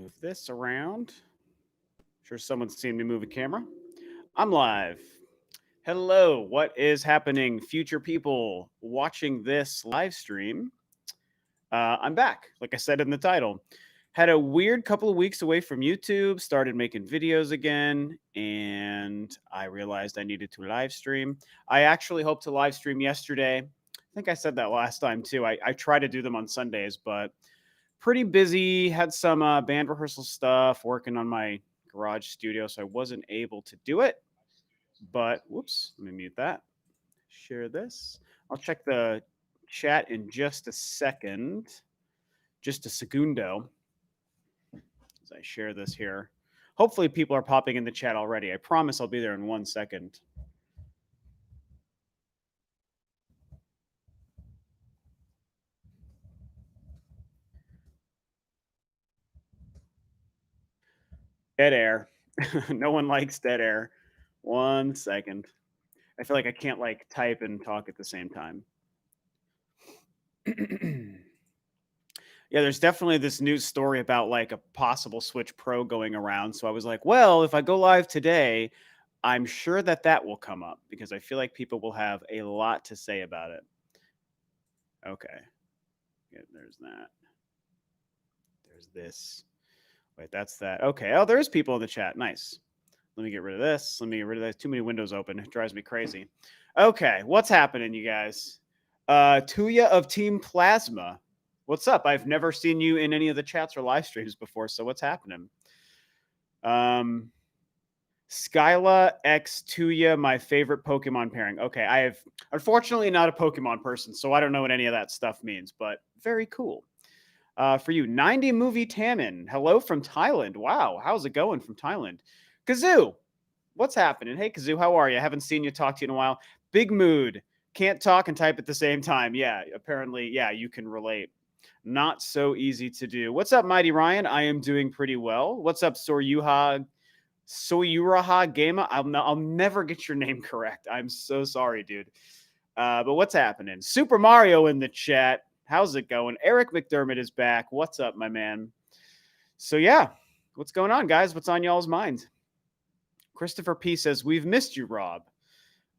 Move this around. Sure, someone's seen me move a camera. I'm live. Hello, what is happening, future people watching this live stream? I'm back, like I said in the title. Had a weird couple of weeks away from YouTube, started making videos again, and I realized I needed to live stream. I actually hoped to live stream yesterday. I think I said that last time too. I try to do them on Sundays, but pretty busy. Had some band rehearsal stuff, working on my garage studio, so I wasn't able to do it. But whoops, let me mute that. Share this. I'll check the chat in just a second. Just a segundo as I share this here. Hopefully, people are popping in the chat already. I promise I'll be there in 1 second. Dead air. No one likes dead air. 1 second. I feel like I can't like type and talk at the same time. Yeah, there's definitely this news story about like a possible Switch Pro going around. So I was like, well, if I go live today, I'm sure that that will come up because I feel like people will have a lot to say about it. Okay. Yeah, there's that. There's this. Wait, that's that. Okay. Oh, there's people in the chat. Nice. Let me get rid of this. Let me get rid of that. Too many windows open. It drives me crazy. Okay. What's happening, you guys? Tuya of Team Plasma. What's up? I've never seen you in any of the chats or live streams before, so what's happening? Skyla X Tuya, my favorite Pokemon pairing. Okay, I have unfortunately not a Pokemon person, so I don't know what any of that stuff means, but very cool. For you, 90 movie Tamin. Hello from Thailand. Wow, how's it going from Thailand? Kazoo, what's happening? Hey, Kazoo, how are you? I haven't seen you talk to you in a while. Big mood. Can't talk and type at the same time. Yeah, apparently, yeah, you can relate. Not so easy to do. What's up, Mighty Ryan? I am doing pretty well. What's up, Soyuraha Gama? I'll never get your name correct. I'm so sorry, dude. But what's happening? Super Mario in the chat. How's it going? Eric McDermott is back. What's up, my man? So yeah, what's going on, guys? What's on y'all's mind? Christopher P says, we've missed you, Rob.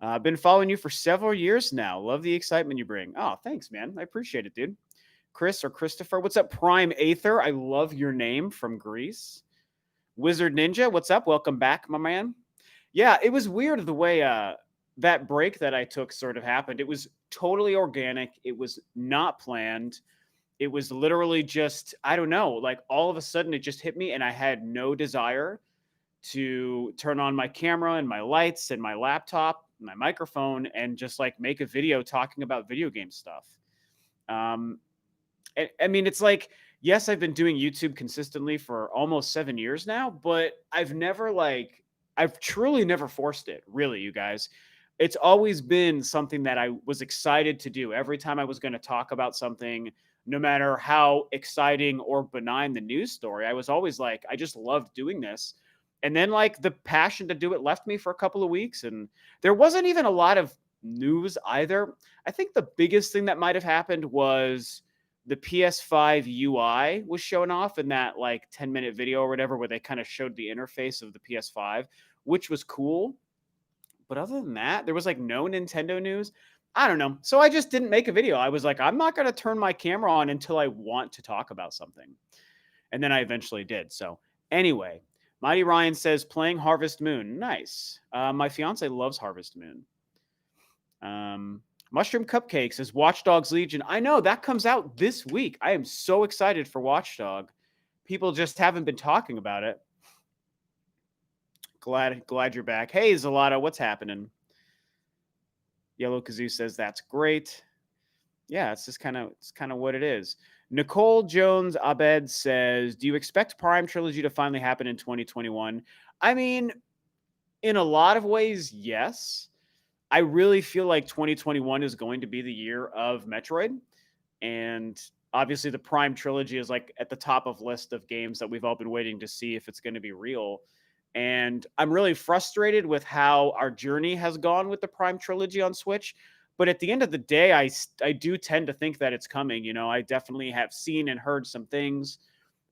I've been following you for several years now. Love the excitement you bring. Oh, thanks, man. I appreciate it, dude. Chris or Christopher. What's up, Prime Aether? I love your name from Greece. Wizard Ninja, what's up? Welcome back, my man. Yeah, it was weird the way that break that I took sort of happened. It was totally organic. It was not planned. It was literally just, I don't know, like all of a sudden it just hit me and I had no desire to turn on my camera and my lights and my laptop, and my microphone, and just like make a video talking about video game stuff. I mean, it's like, yes, I've been doing YouTube consistently for almost 7 years now, but I've truly never forced it, really, you guys. It's always been something that I was excited to do. Every time I was going to talk about something, no matter how exciting or benign the news story, I was always like, I just loved doing this. And then, like, the passion to do it left me for a couple of weeks, and there wasn't even a lot of news either. I think the biggest thing that might have happened was the PS5 UI was showing off in that like 10-minute video or whatever, where they kind of showed the interface of the PS5, which was cool. But other than that, there was like no Nintendo news. I don't know. So I just didn't make a video. I was like, I'm not going to turn my camera on until I want to talk about something. And then I eventually did. So anyway, Mighty Ryan says playing Harvest Moon. Nice. My fiance loves Harvest Moon. Mushroom Cupcakes is Watch Dogs Legion. I know that comes out this week. I am so excited for Watchdog. People just haven't been talking about it. Glad you're back. Hey, Zalata, what's happening? Yellow Kazoo says that's great. Yeah, it's kind of what it is. Nicole Jones Abed says, do you expect Prime Trilogy to finally happen in 2021? I mean, in a lot of ways, yes. I really feel like 2021 is going to be the year of Metroid. And obviously the Prime Trilogy is like at the top of list of games that we've all been waiting to see if it's going to be real. And I'm really frustrated with how our journey has gone with the Prime Trilogy on Switch. But at the end of the day, I do tend to think that it's coming. You know, I definitely have seen and heard some things.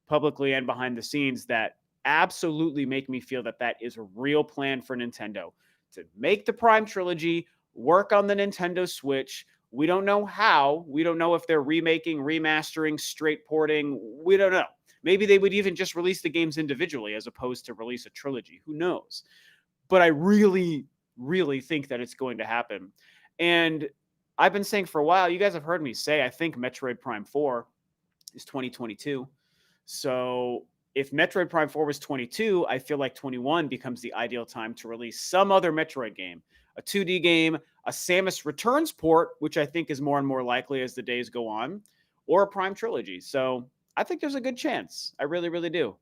publicly and behind the scenes that absolutely make me feel that that is a real plan for Nintendo to make the Prime Trilogy, work on the Nintendo Switch. We don't know how. We don't know if they're remaking, remastering, straight porting. We don't know. Maybe they would even just release the games individually as opposed to release a trilogy. Who knows? But I really, really think that it's going to happen. And I've been saying for a while, you guys have heard me say, I think Metroid Prime 4 is 2022. So if Metroid Prime 4 was 22, I feel like 21 becomes the ideal time to release some other Metroid game, a 2D game, a Samus Returns port, which I think is more and more likely as the days go on, or a Prime Trilogy. So I think there's a good chance. I really, really do.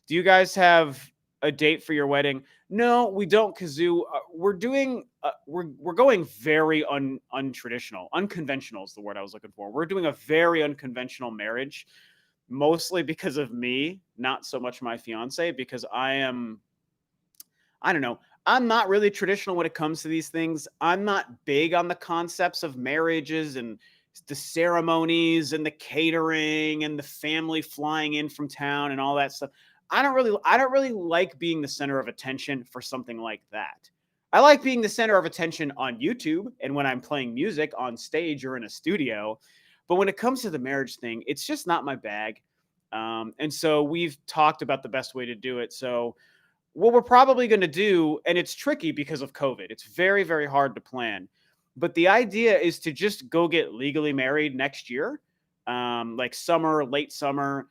Do you guys have a date for your wedding? No, we don't, Kazoo. We're going very untraditional. Unconventional is the word I was looking for. We're doing a very unconventional marriage, mostly because of me, not so much my fiance, because I don't know. I'm not really traditional when it comes to these things. I'm not big on the concepts of marriages and the ceremonies and the catering and the family flying in from town and all that stuff. I don't really like being the center of attention for something like that. I like being the center of attention on YouTube and when I'm playing music on stage or in a studio. But when it comes to the marriage thing, it's just not my bag. And so we've talked about the best way to do it. So what we're probably going to do, and it's tricky because of COVID, it's very, very hard to plan. But the idea is to just go get legally married next year, like summer, late summer.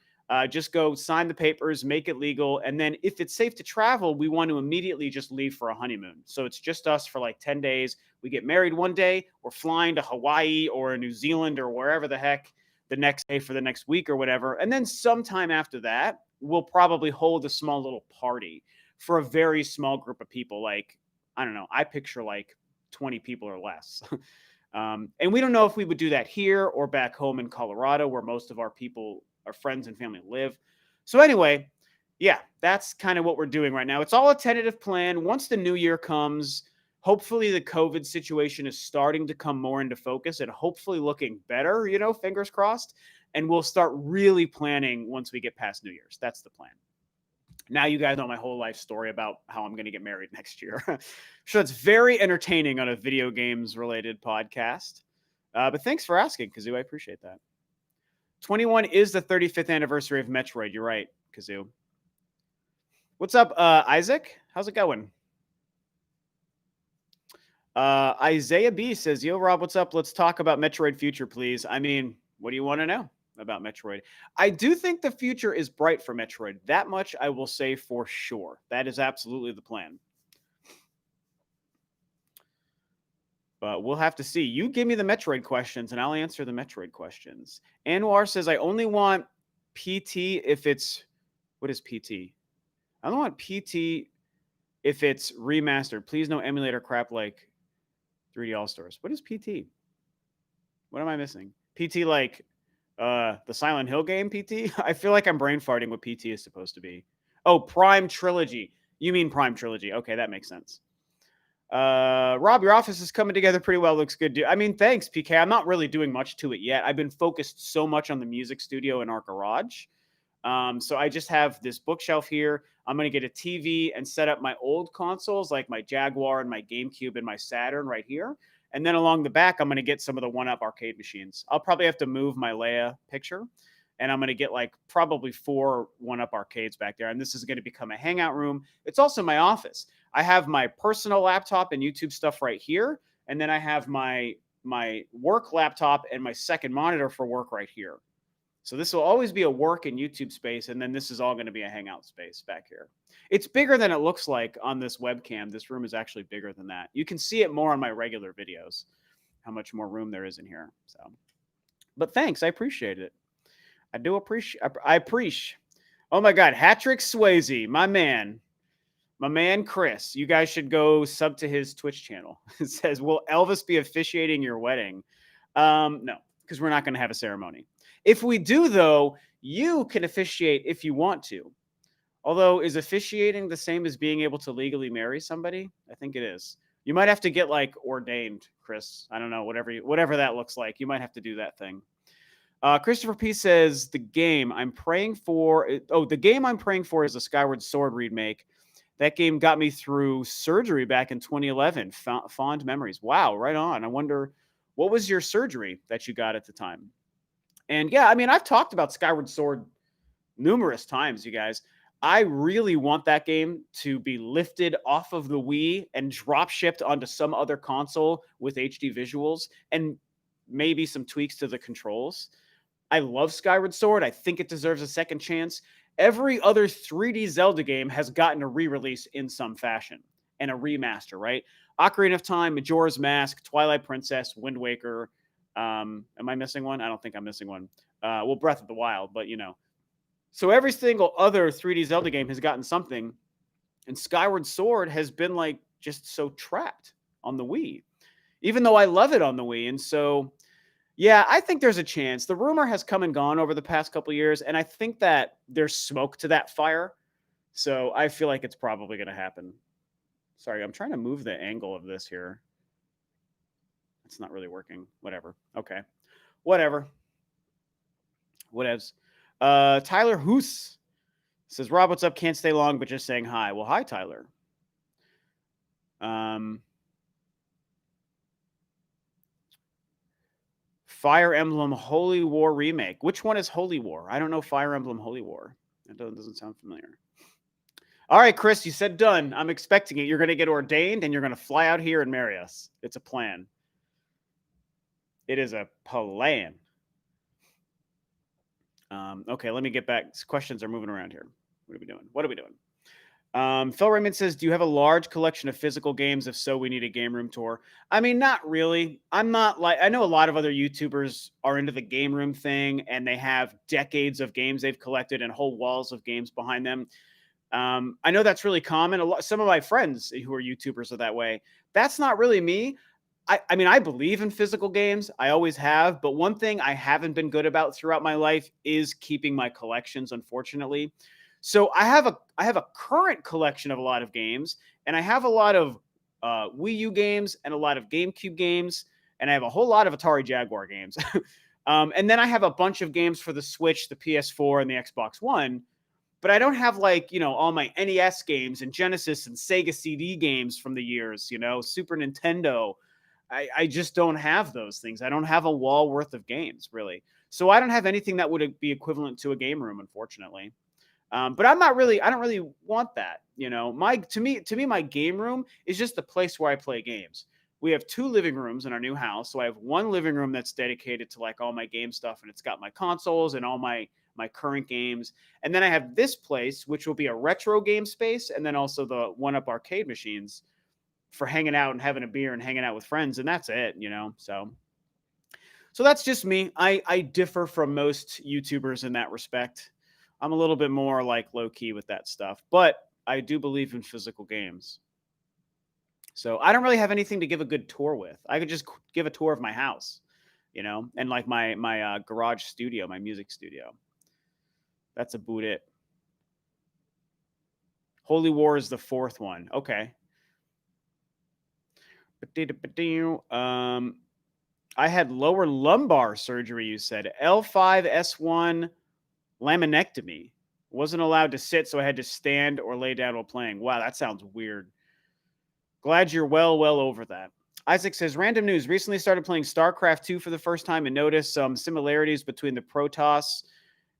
Just go sign the papers, make it legal. And then if it's safe to travel, we want to immediately just leave for a honeymoon. So it's just us for like 10 days. We get married one day, we're flying to Hawaii or New Zealand or wherever the heck the next day for the next week or whatever. And then sometime after that, we'll probably hold a small little party for a very small group of people. Like, I don't know, I picture like 20 people or less. And we don't know if we would do that here or back home in Colorado, where most of our people, our friends and family live. So anyway, yeah, that's kind of what we're doing right now. It's all a tentative plan. Once the new year comes, hopefully the COVID situation is starting to come more into focus and hopefully looking better, fingers crossed. And we'll start really planning once we get past New Year's. That's the plan. Now you guys know my whole life story about how I'm going to get married next year. So it's very entertaining on a video games related podcast. But thanks for asking, Kazoo. I appreciate that. 21 is the 35th anniversary of Metroid. You're right, Kazoo. What's up, Isaac? How's it going? Isaiah B says, yo, Rob, what's up? Let's talk about Metroid future, please. I mean, what do you want to know about Metroid? I do think the future is bright for Metroid. That much I will say for sure. That is absolutely the plan. But we'll have to see. You give me the Metroid questions, and I'll answer the Metroid questions. Anwar says, I only want PT if it's... What is PT? I don't want PT if it's remastered. Please no emulator crap like 3D All-Stars. What is PT? What am I missing? PT like the Silent Hill game PT? I feel like I'm brain farting what PT is supposed to be. Oh, Prime Trilogy. You mean Prime Trilogy. Okay, that makes sense. Rob, your office is coming together pretty well. Looks good, dude. I mean, thanks, PK. I'm not really doing much to it yet. I've been focused so much on the music studio in our garage. So I just have this bookshelf here. I'm going to get a TV and set up my old consoles like my Jaguar and my GameCube and my Saturn right here. And then along the back, I'm going to get some of the 1-Up arcade machines. I'll probably have to move my Leia picture. And I'm going to get like probably 4 1-Up arcades back there. And this is going to become a hangout room. It's also my office. I have my personal laptop and YouTube stuff right here. And then I have my work laptop and my second monitor for work right here. So this will always be a work and YouTube space. And then this is all going to be a hangout space back here. It's bigger than it looks like on this webcam. This room is actually bigger than that. You can see it more on my regular videos, how much more room there is in here. So, but thanks. I appreciate it. I do appreciate. I appreciate. Oh my God, Hatrick Swayze, my man Chris. You guys should go sub to his Twitch channel. It says, "Will Elvis be officiating your wedding?" No, because we're not going to have a ceremony. If we do, though, you can officiate if you want to. Although, is officiating the same as being able to legally marry somebody? I think it is. You might have to get like ordained, Chris. I don't know, whatever that looks like. You might have to do that thing. Christopher P says the game I'm praying for. The game I'm praying for is a Skyward Sword remake. That game got me through surgery back in 2011. Fond memories. Wow, right on. I wonder what was your surgery that you got at the time. And yeah, I mean, I've talked about Skyward Sword numerous times, you guys. I really want that game to be lifted off of the Wii and drop shipped onto some other console with HD visuals and maybe some tweaks to the controls. I love Skyward Sword. I think it deserves a second chance. Every other 3D Zelda game has gotten a re-release in some fashion and a remaster, right? Ocarina of Time, Majora's Mask, Twilight Princess, Wind Waker. Am I missing one? I don't think I'm missing one. Well, Breath of the Wild, but you know. So every single other 3D Zelda game has gotten something, and Skyward Sword has been like just so trapped on the Wii, even though I love it on the Wii. And so yeah, I think there's a chance. The rumor has come and gone over the past couple of years, and I think that there's smoke to that fire. So I feel like it's probably going to happen. Sorry, I'm trying to move the angle of this here. It's not really working. Whatever. Okay. Whatever. Whatevs. Tyler Hoos says, Rob, what's up? Can't stay long, but just saying hi. Well, hi, Tyler. Fire Emblem Holy War remake. Which one is Holy War? I don't know Fire Emblem Holy War. That doesn't sound familiar. All right, Chris, you said done. I'm expecting it. You're going to get ordained and you're going to fly out here and marry us. It's a plan. It is a plan. Okay, let me get back. These questions are moving around here. What are we doing? Phil Raymond says, do you have a large collection of physical games? If so, we need a game room tour. I mean, not really. I'm not like, I know a lot of other YouTubers are into the game room thing and they have decades of games they've collected and whole walls of games behind them. I know that's really common. Some of my friends who are YouTubers are that way. That's not really me. I mean, I believe in physical games. I always have. But one thing I haven't been good about throughout my life is keeping my collections, unfortunately. So I have a current collection of a lot of games, and I have a lot of Wii U games and a lot of GameCube games, and I have a whole lot of Atari Jaguar games. And then I have a bunch of games for the Switch, the PS4, and the Xbox One. But I don't have like, you know, all my NES games and Genesis and Sega CD games from the years, you know, Super Nintendo. I just don't have those things. I don't have a wall worth of games, really. So I don't have anything that would be equivalent to a game room, unfortunately. But I don't really want that. You know, to me, my game room is just a place where I play games. We have 2 living rooms in our new house. So I have one living room that's dedicated to like all my game stuff, and it's got my consoles and all my current games. And then I have this place, which will be a retro game space, and then also the 1-Up arcade machines for hanging out and having a beer and hanging out with friends. And that's it, you know? So that's just me. I differ from most YouTubers in that respect. I'm a little bit more like low key with that stuff, but I do believe in physical games. So I don't really have anything to give a good tour with. I could just give a tour of my house, you know, and like my garage studio, my music studio. That's about it. Holy War is the 4th one. Okay. I had lower lumbar surgery, you said. L5S1 laminectomy. Wasn't allowed to sit, so I had to stand or lay down while playing. Wow, that sounds weird. Glad you're well over that. Isaac says, random news. Recently started playing StarCraft 2 for the first time and noticed some similarities between the Protoss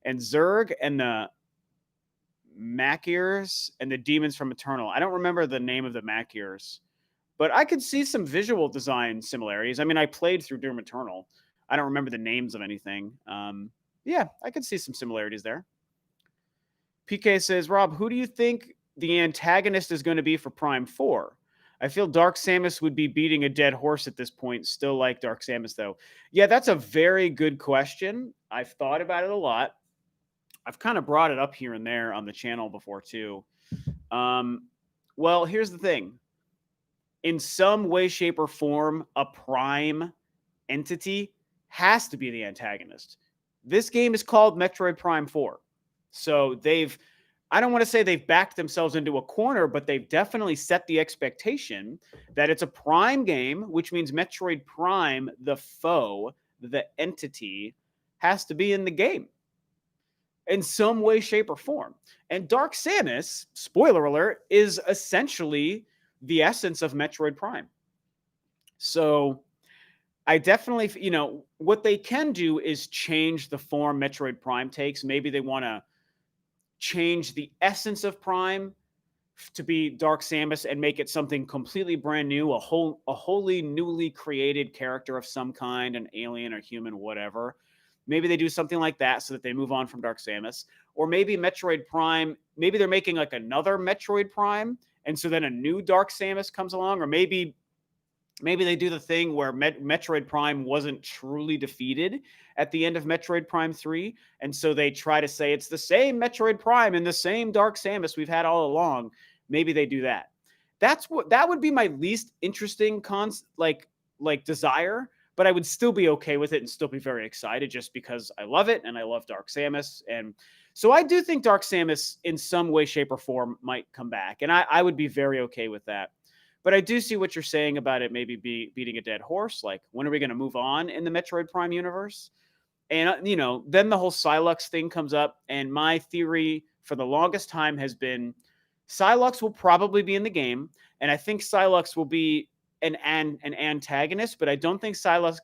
and Zerg and the Makirs and the demons from Eternal. I don't remember the name of the Makirs, but I could see some visual design similarities. I mean, I played through Doom Eternal. I don't remember the names of anything. Yeah, I could see some similarities there. PK says, Rob, who do you think the antagonist is going to be for Prime 4? I feel Dark Samus would be beating a dead horse at this point. Still like Dark Samus, though. Yeah, that's a very good question. I've thought about it a lot. I've kind of brought it up here and there on the channel before, too. Well, here's the thing. In some way, shape, or form, a Prime entity has to be the antagonist. This game is called Metroid Prime 4. So I don't want to say they've backed themselves into a corner, but they've definitely set the expectation that it's a Prime game, which means Metroid Prime, the foe, the entity, has to be in the game in some way, shape, or form. And Dark Samus, spoiler alert, is essentially the essence of Metroid Prime. So I definitely, what they can do is change the form Metroid Prime takes. Maybe they want to change the essence of Prime to be Dark Samus and make it something completely brand new, a wholly newly created character of some kind, an alien or human, whatever. Maybe they do something like that so that they move on from Dark Samus. Or maybe Metroid Prime, maybe they're making like another Metroid Prime, and so then a new Dark Samus comes along. Or maybe they do the thing where Metroid Prime wasn't truly defeated at the end of Metroid Prime 3, and so they try to say it's the same Metroid Prime and the same Dark Samus we've had all along. Maybe they do that. That would be my least interesting desire, but I would still be okay with it and still be very excited just because I love it and I love Dark Samus. And so I do think Dark Samus in some way, shape, or form might come back, and I would be very okay with that. But I do see what you're saying about it maybe beating a dead horse. Like, when are we going to move on in the Metroid Prime universe? And, then the whole Psylux thing comes up. And my theory for the longest time has been Psylux will probably be in the game. And I think Psylux will be an antagonist, but I don't think Psylux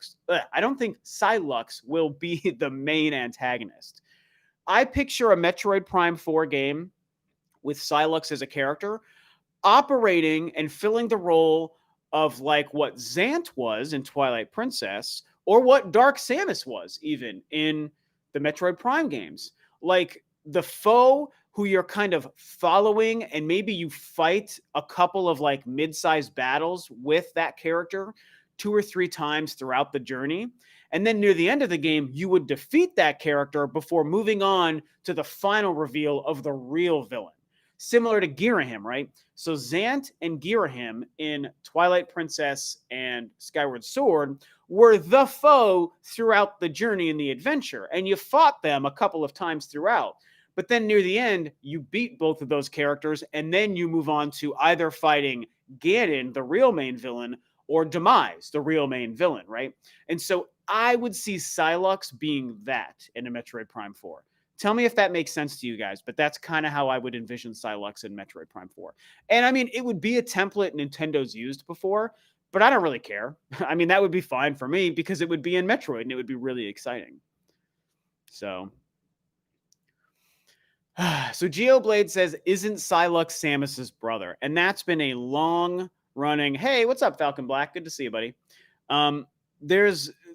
will be the main antagonist. I picture a Metroid Prime 4 game with Psylux as a character operating and filling the role of like what Zant was in Twilight Princess, or what Dark Samus was even in the Metroid Prime games. Like the foe who you're kind of following, and maybe you fight a couple of like mid-sized battles with that character 2 or 3 times throughout the journey. And then near the end of the game, you would defeat that character before moving on to the final reveal of the real villain. Similar to Girahim, right? So Zant and Girahim in Twilight Princess and Skyward Sword were the foe throughout the journey and the adventure, and you fought them a couple of times throughout. But then near the end, you beat both of those characters, and then you move on to either fighting Ganon, the real main villain, or Demise, the real main villain, right? And so I would see Psylux being that in a Metroid Prime 4. Tell me if that makes sense to you guys, but that's kind of how I would envision Psylux in Metroid Prime 4. And I mean, it would be a template Nintendo's used before, but I don't really care. I mean, that would be fine for me because it would be in Metroid and it would be really exciting. So Geoblade says, isn't Psylux Samus's brother? And that's been a long running, hey, what's up, Falcon Black? Good to see you, buddy.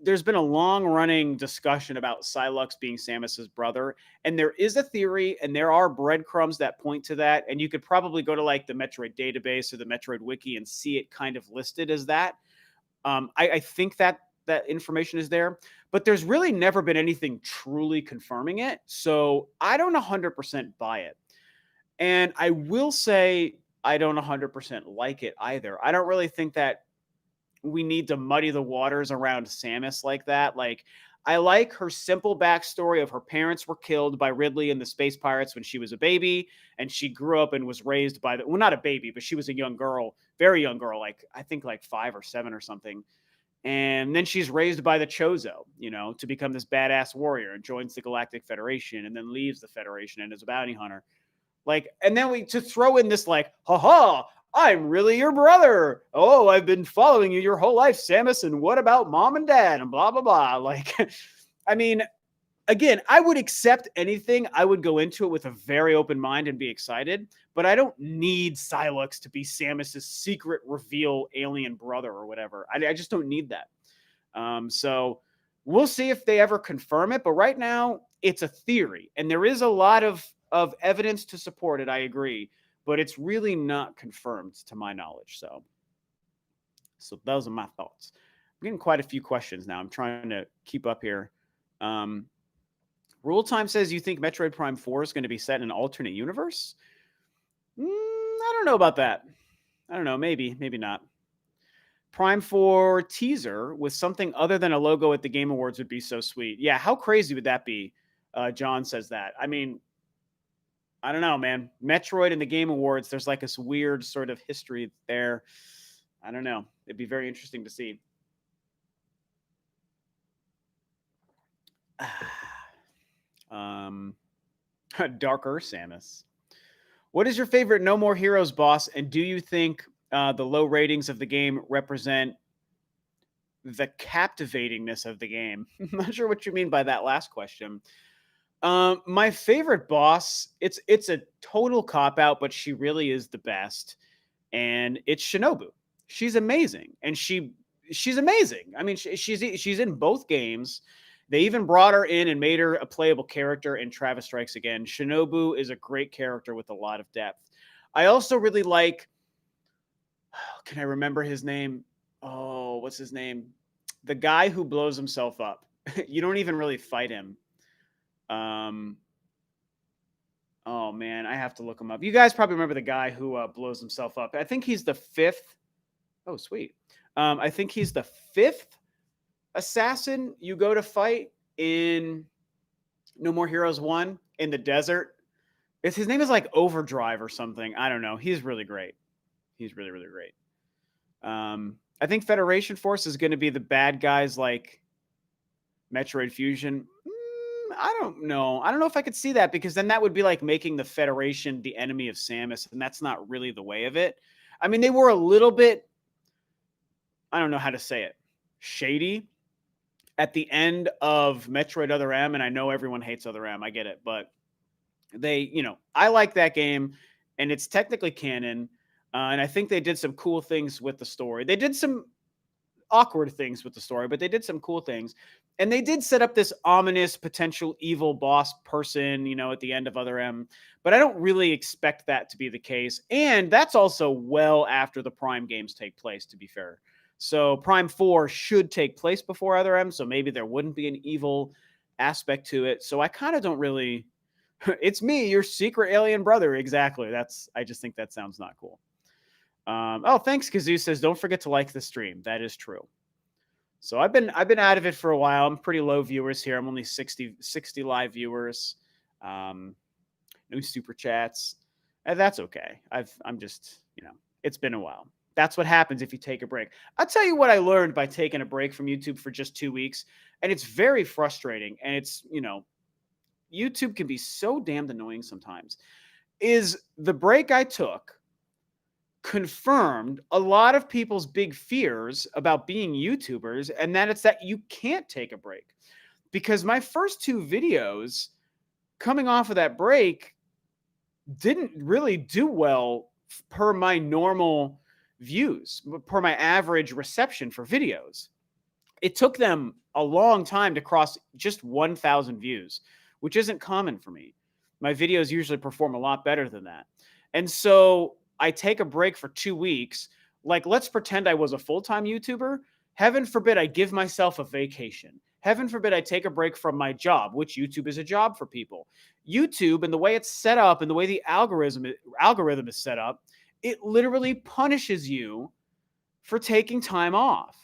There's been a long-running discussion about Psylux being Samus's brother, and there is a theory, and there are breadcrumbs that point to that, and you could probably go to like the Metroid database or the Metroid wiki and see it kind of listed as that. I think that information is there, but there's really never been anything truly confirming it, so I don't 100% buy it. And I will say I don't 100% like it either. I don't really think that we need to muddy the waters around Samus like that. Like, I like her simple backstory of her parents were killed by Ridley and the Space Pirates when she was a baby, and she grew up and was raised by well, not a baby, but she was a young girl, very young girl, like I think like 5 or 7 or something. And then she's raised by the Chozo, to become this badass warrior, and joins the Galactic Federation, and then leaves the Federation and is a bounty hunter. Like, and then to throw in this like, haha, I'm really your brother. Oh, I've been following you your whole life, Samus. And what about mom and dad and blah, blah, blah. Like, I mean, again, I would accept anything. I would go into it with a very open mind and be excited, but I don't need Psylux to be Samus's secret reveal alien brother or whatever. I just don't need that. So we'll see if they ever confirm it. But right now, it's a theory, and there is a lot of evidence to support it. I agree. But it's really not confirmed to my knowledge. So those are my thoughts. I'm getting quite a few questions now. I'm trying to keep up here. Rule Time says, you think Metroid Prime 4 is going to be set in an alternate universe? I don't know about that. I don't know. Maybe not. Prime 4 teaser with something other than a logo at the Game Awards would be so sweet. Yeah, how crazy would that be? John says that. I mean, I don't know, man. Metroid and the Game Awards, there's like this weird sort of history there. I don't know. It'd be very interesting to see. Um, Darker Samus. What is your favorite No More Heroes boss, and do you think the low ratings of the game represent the captivatingness of the game? I'm not sure what you mean by that last question. My favorite boss, it's a total cop out, but she really is the best, and it's Shinobu. She's amazing, and she's amazing. I mean, she's in both games. They even brought her in and made her a playable character in Travis Strikes Again. Shinobu is a great character with a lot of depth. I also really like. Can I remember his name? Oh, what's his name? The guy who blows himself up. You don't even really fight him. Um, oh man, I have to look him up. You guys probably remember the guy who blows himself up. I think he's the fifth. Oh, sweet. I think he's the fifth assassin you go to fight in No More Heroes 1 in the desert. His name is like Overdrive or something. I don't know. He's really great. He's really, really great. I think Federation Force is going to be the bad guys like Metroid Fusion. I don't know. I don't know if I could see that, because then that would be like making the Federation the enemy of Samus, and that's not really the way of it. I mean, they were a little bit, I don't know how to say it, shady at the end of Metroid Other M, and I know everyone hates Other M. I get it, but I like that game, and it's technically canon, and I think they did some cool things with the story. They did some awkward things with the story, but they did some cool things. And they did set up this ominous potential evil boss person, at the end of Other M. But I don't really expect that to be the case. And that's also well after the Prime games take place, to be fair. So Prime 4 should take place before Other M, so maybe there wouldn't be an evil aspect to it. So I kind of don't really. It's me, your secret alien brother. Exactly. I just think that sounds not cool. Thanks. Kazoo says, don't forget to like the stream. That is true. So I've been out of it for a while. I'm pretty low viewers here. I'm only 60 live viewers. No super chats. And that's okay. I'm just, it's been a while. That's what happens if you take a break. I'll tell you what I learned by taking a break from YouTube for just 2 weeks. And it's very frustrating. And it's, YouTube can be so damned annoying sometimes. Is the break I took confirmed a lot of people's big fears about being YouTubers, and that it's that you can't take a break. Because my first 2 videos coming off of that break didn't really do well per my normal views, per my average reception for videos. It took them a long time to cross just 1,000 views, which isn't common for me. My videos usually perform a lot better than that. And so I take a break for 2 weeks. Like, let's pretend I was a full-time YouTuber. Heaven forbid I give myself a vacation. Heaven forbid I take a break from my job, which YouTube is a job for people. YouTube, and the way it's set up and the way the algorithm is set up, it literally punishes you for taking time off.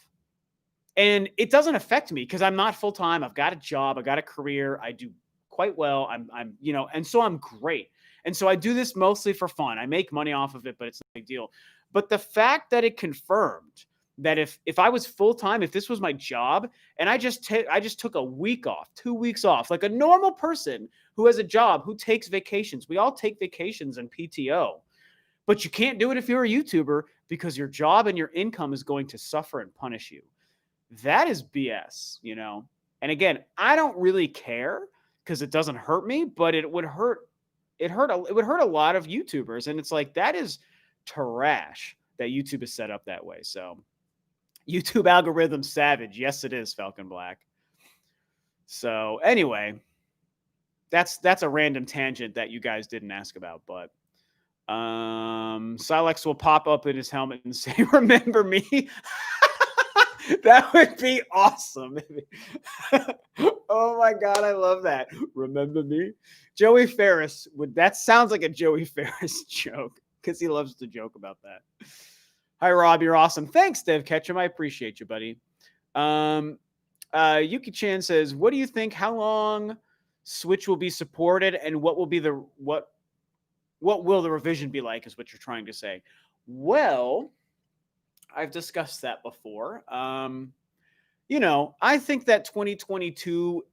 And it doesn't affect me because I'm not full-time. I've got a job. I got a career. I do quite well. And so I'm great. And so I do this mostly for fun. I make money off of it, but it's no big deal. But the fact that it confirmed that if I was full-time, if this was my job, and I just took a week off, 2 weeks off, like a normal person who has a job, who takes vacations. We all take vacations and PTO. But you can't do it if you're a YouTuber, because your job and your income is going to suffer and punish you. That is BS, And again, I don't really care because it doesn't hurt me, but it would hurt. It would hurt a lot of YouTubers, and it's like, that is trash that YouTube is set up that way. So, YouTube algorithm savage. Yes, it is, Falcon Black. So anyway, that's a random tangent that you guys didn't ask about, but Silex will pop up in his helmet and say, "Remember me." That would be awesome. Oh my God, I love that. Remember me? Joey Ferris that sounds like a Joey Ferris joke, because he loves to joke about that. Hi, Rob. You're awesome. Thanks, Dev Ketchum. I appreciate you, buddy. Yuki Chan says, what do you think? How long Switch will be supported, and what will the revision be like, is what you're trying to say. Well, I've discussed that before. I think that 2022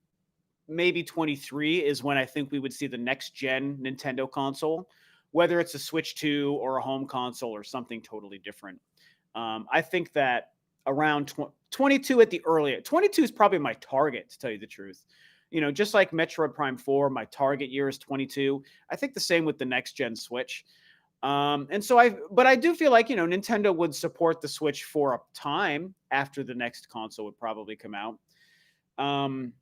maybe 23 is when I think we would see the next gen Nintendo console, whether it's a Switch 2 or a home console or something totally different. I think that around 22 at the earliest, 22 is probably my target, to tell you the truth. You know, just like Metroid Prime 4, my target year is 22. I think the same with the next gen Switch. And so but I do feel like, you know, Nintendo would support the Switch for a time after the next console would probably come out. Um,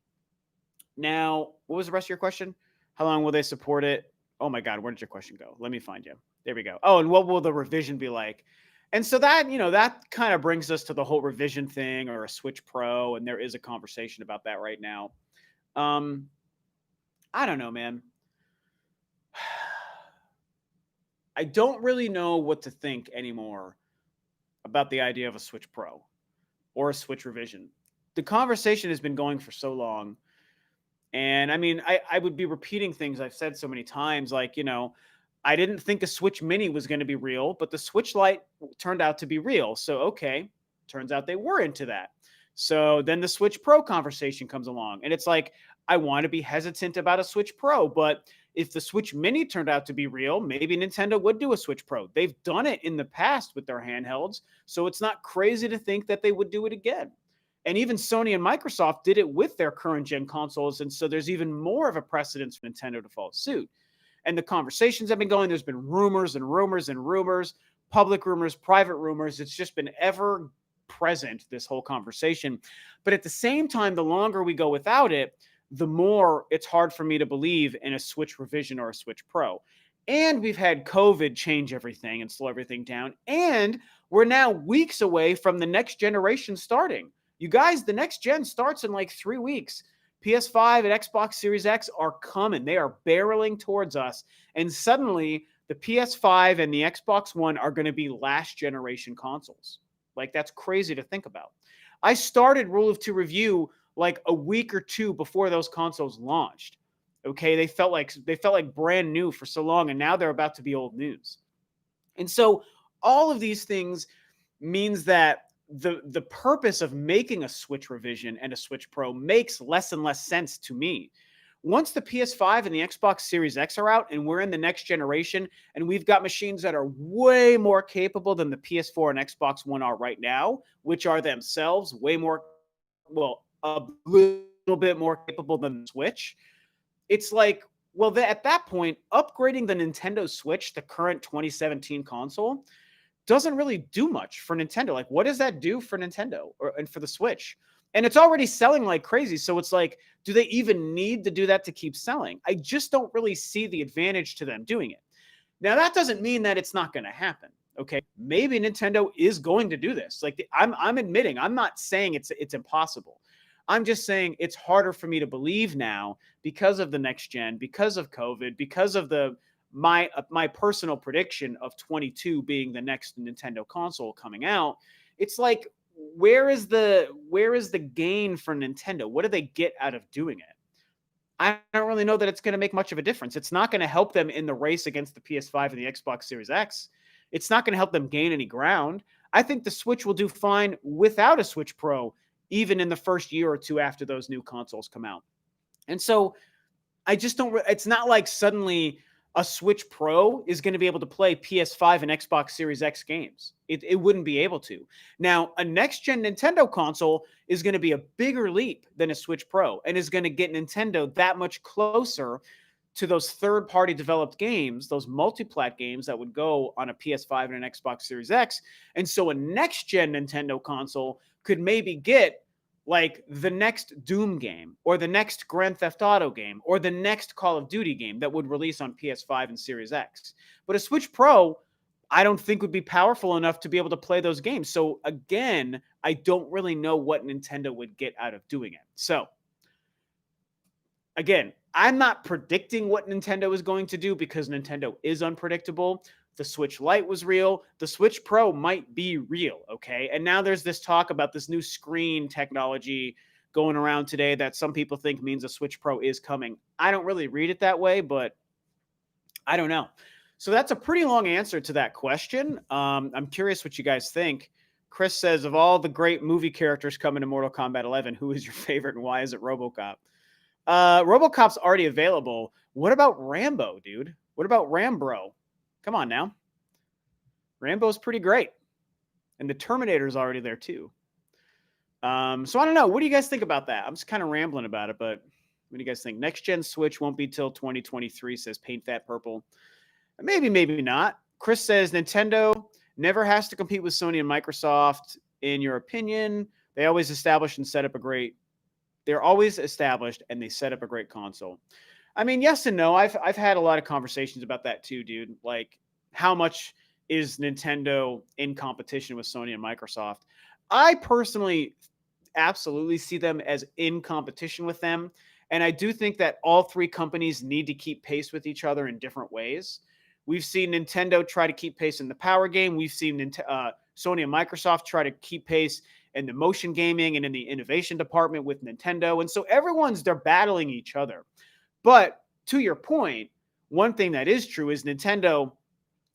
Now, what was the rest of your question? How long will they support it? Oh my God, where did your question go? Let me find you. There we go. Oh, and what will the revision be like? And so that, you know, that kind of brings us to the whole revision thing or a Switch Pro. And there is a conversation about that right now. Um, I don't know, man. I don't really know what to think anymore about the idea of a Switch Pro or a Switch revision. The conversation has been going for so long. And I mean, I would be repeating things I've said so many times, like, you know, I didn't think a Switch Mini was going to be real, but the Switch Lite turned out to be real. So, okay, turns out they were into that. So then the Switch Pro conversation comes along, and it's like, I want to be hesitant about a Switch Pro, but if the Switch Mini turned out to be real, maybe Nintendo would do a Switch Pro. They've done it in the past with their handhelds, so it's not crazy to think that they would do it again. And even Sony and Microsoft did it with their current gen consoles. And so there's even more of a precedence for Nintendo to follow suit. And the conversations have been going. There's been rumors and rumors and rumors, public rumors, private rumors. It's just been ever present, this whole conversation. But at the same time, the longer we go without it, the more it's hard for me to believe in a Switch revision or a Switch Pro. And we've had COVID change everything and slow everything down. And we're now weeks away from the next generation starting. You guys, the next gen starts in like 3 weeks. PS5 and Xbox Series X are coming. They are barreling towards us. And suddenly, the PS5 and the Xbox One are going to be last generation consoles. Like, that's crazy to think about. I started Rule of Two Review like a week or two before those consoles launched. Okay, they felt like brand new for so long, and now they're about to be old news. And so all of these things means that the purpose of making a Switch revision and a Switch Pro makes less and less sense to me. Once the PS5 and the Xbox Series X are out and we're in the next generation and we've got machines that are way more capable than the PS4 and Xbox One are right now, which are themselves way more, well, a little bit more capable than the Switch, it's like, well, at that point, upgrading the Nintendo Switch, the current 2017 console, doesn't really do much for Nintendo. Like, what does that do for Nintendo and for the Switch? And it's already selling like crazy. So it's like, do they even need to do that to keep selling? I just don't really see the advantage to them doing it. Now, that doesn't mean that it's not going to happen. Okay, maybe Nintendo is going to do this. Like, I'm admitting, I'm not saying it's impossible. I'm just saying it's harder for me to believe now because of the next gen, because of COVID, because of my personal prediction of 22 being the next Nintendo console coming out. It's like, where is the gain for Nintendo? What do they get out of doing it? I don't really know that it's going to make much of a difference. It's not going to help them in the race against the PS5 and the Xbox Series X. It's not going to help them gain any ground. I think the Switch will do fine without a Switch Pro, even in the first year or two after those new consoles come out. And so I just don't, it's not like suddenly a Switch Pro is going to be able to play PS5 and Xbox Series X games. It wouldn't be able to. Now, a next-gen Nintendo console is going to be a bigger leap than a Switch Pro and is going to get Nintendo that much closer to those third-party developed games, those multi-plat games that would go on a PS5 and an Xbox Series X. And so a next-gen Nintendo console could maybe get like the next Doom game or the next Grand Theft Auto game or the next Call of Duty game that would release on PS5 and Series X. But a Switch Pro, I don't think would be powerful enough to be able to play those games. So again, I don't really know what Nintendo would get out of doing it. So again, I'm not predicting what Nintendo is going to do because Nintendo is unpredictable. The Switch Lite was real. The Switch Pro might be real, okay? And now there's this talk about this new screen technology going around today that some people think means a Switch Pro is coming. I don't really read it that way, but I don't know. So that's a pretty long answer to that question. I'm curious what you guys think. Chris says, of all the great movie characters coming to Mortal Kombat 11, who is your favorite and why is it RoboCop? RoboCop's already available. What about Rambo, dude? What about Rambro? Come on now. Rambo's pretty great. And the Terminator's already there too. So I don't know. What do you guys think about that? I'm just kind of rambling about it, but what do you guys think? Next gen Switch won't be till 2023, says Paint Fat Purple. Maybe, maybe not. Chris says Nintendo never has to compete with Sony and Microsoft. In your opinion, they always establish and set up a great. They're always established and they set up a great console. I mean, yes and no. I've had a lot of conversations about that too, dude. Like, how much is Nintendo in competition with Sony and Microsoft? I personally absolutely see them as in competition with them. And I do think that all three companies need to keep pace with each other in different ways. We've seen Nintendo try to keep pace in the power game. We've seen Sony and Microsoft try to keep pace in the motion gaming and in the innovation department with Nintendo. And so they're battling each other. But to your point, one thing that is true is Nintendo,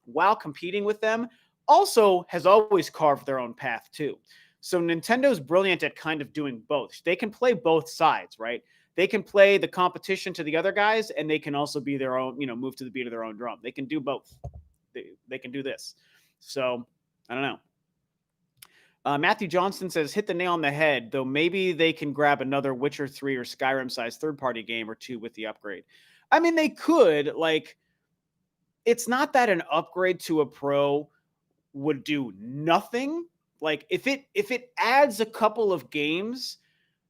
while competing with them, also has always carved their own path too. So Nintendo's brilliant at kind of doing both. They can play both sides, right? They can play the competition to the other guys, and they can also be their own, move to the beat of their own drum. They can do both. They can do this. So I don't know. Matthew Johnson says, hit the nail on the head, though maybe they can grab another Witcher 3 or Skyrim-sized third-party game or two with the upgrade. I mean, they could. Like, it's not that an upgrade to a Pro would do nothing. Like, if it adds a couple of games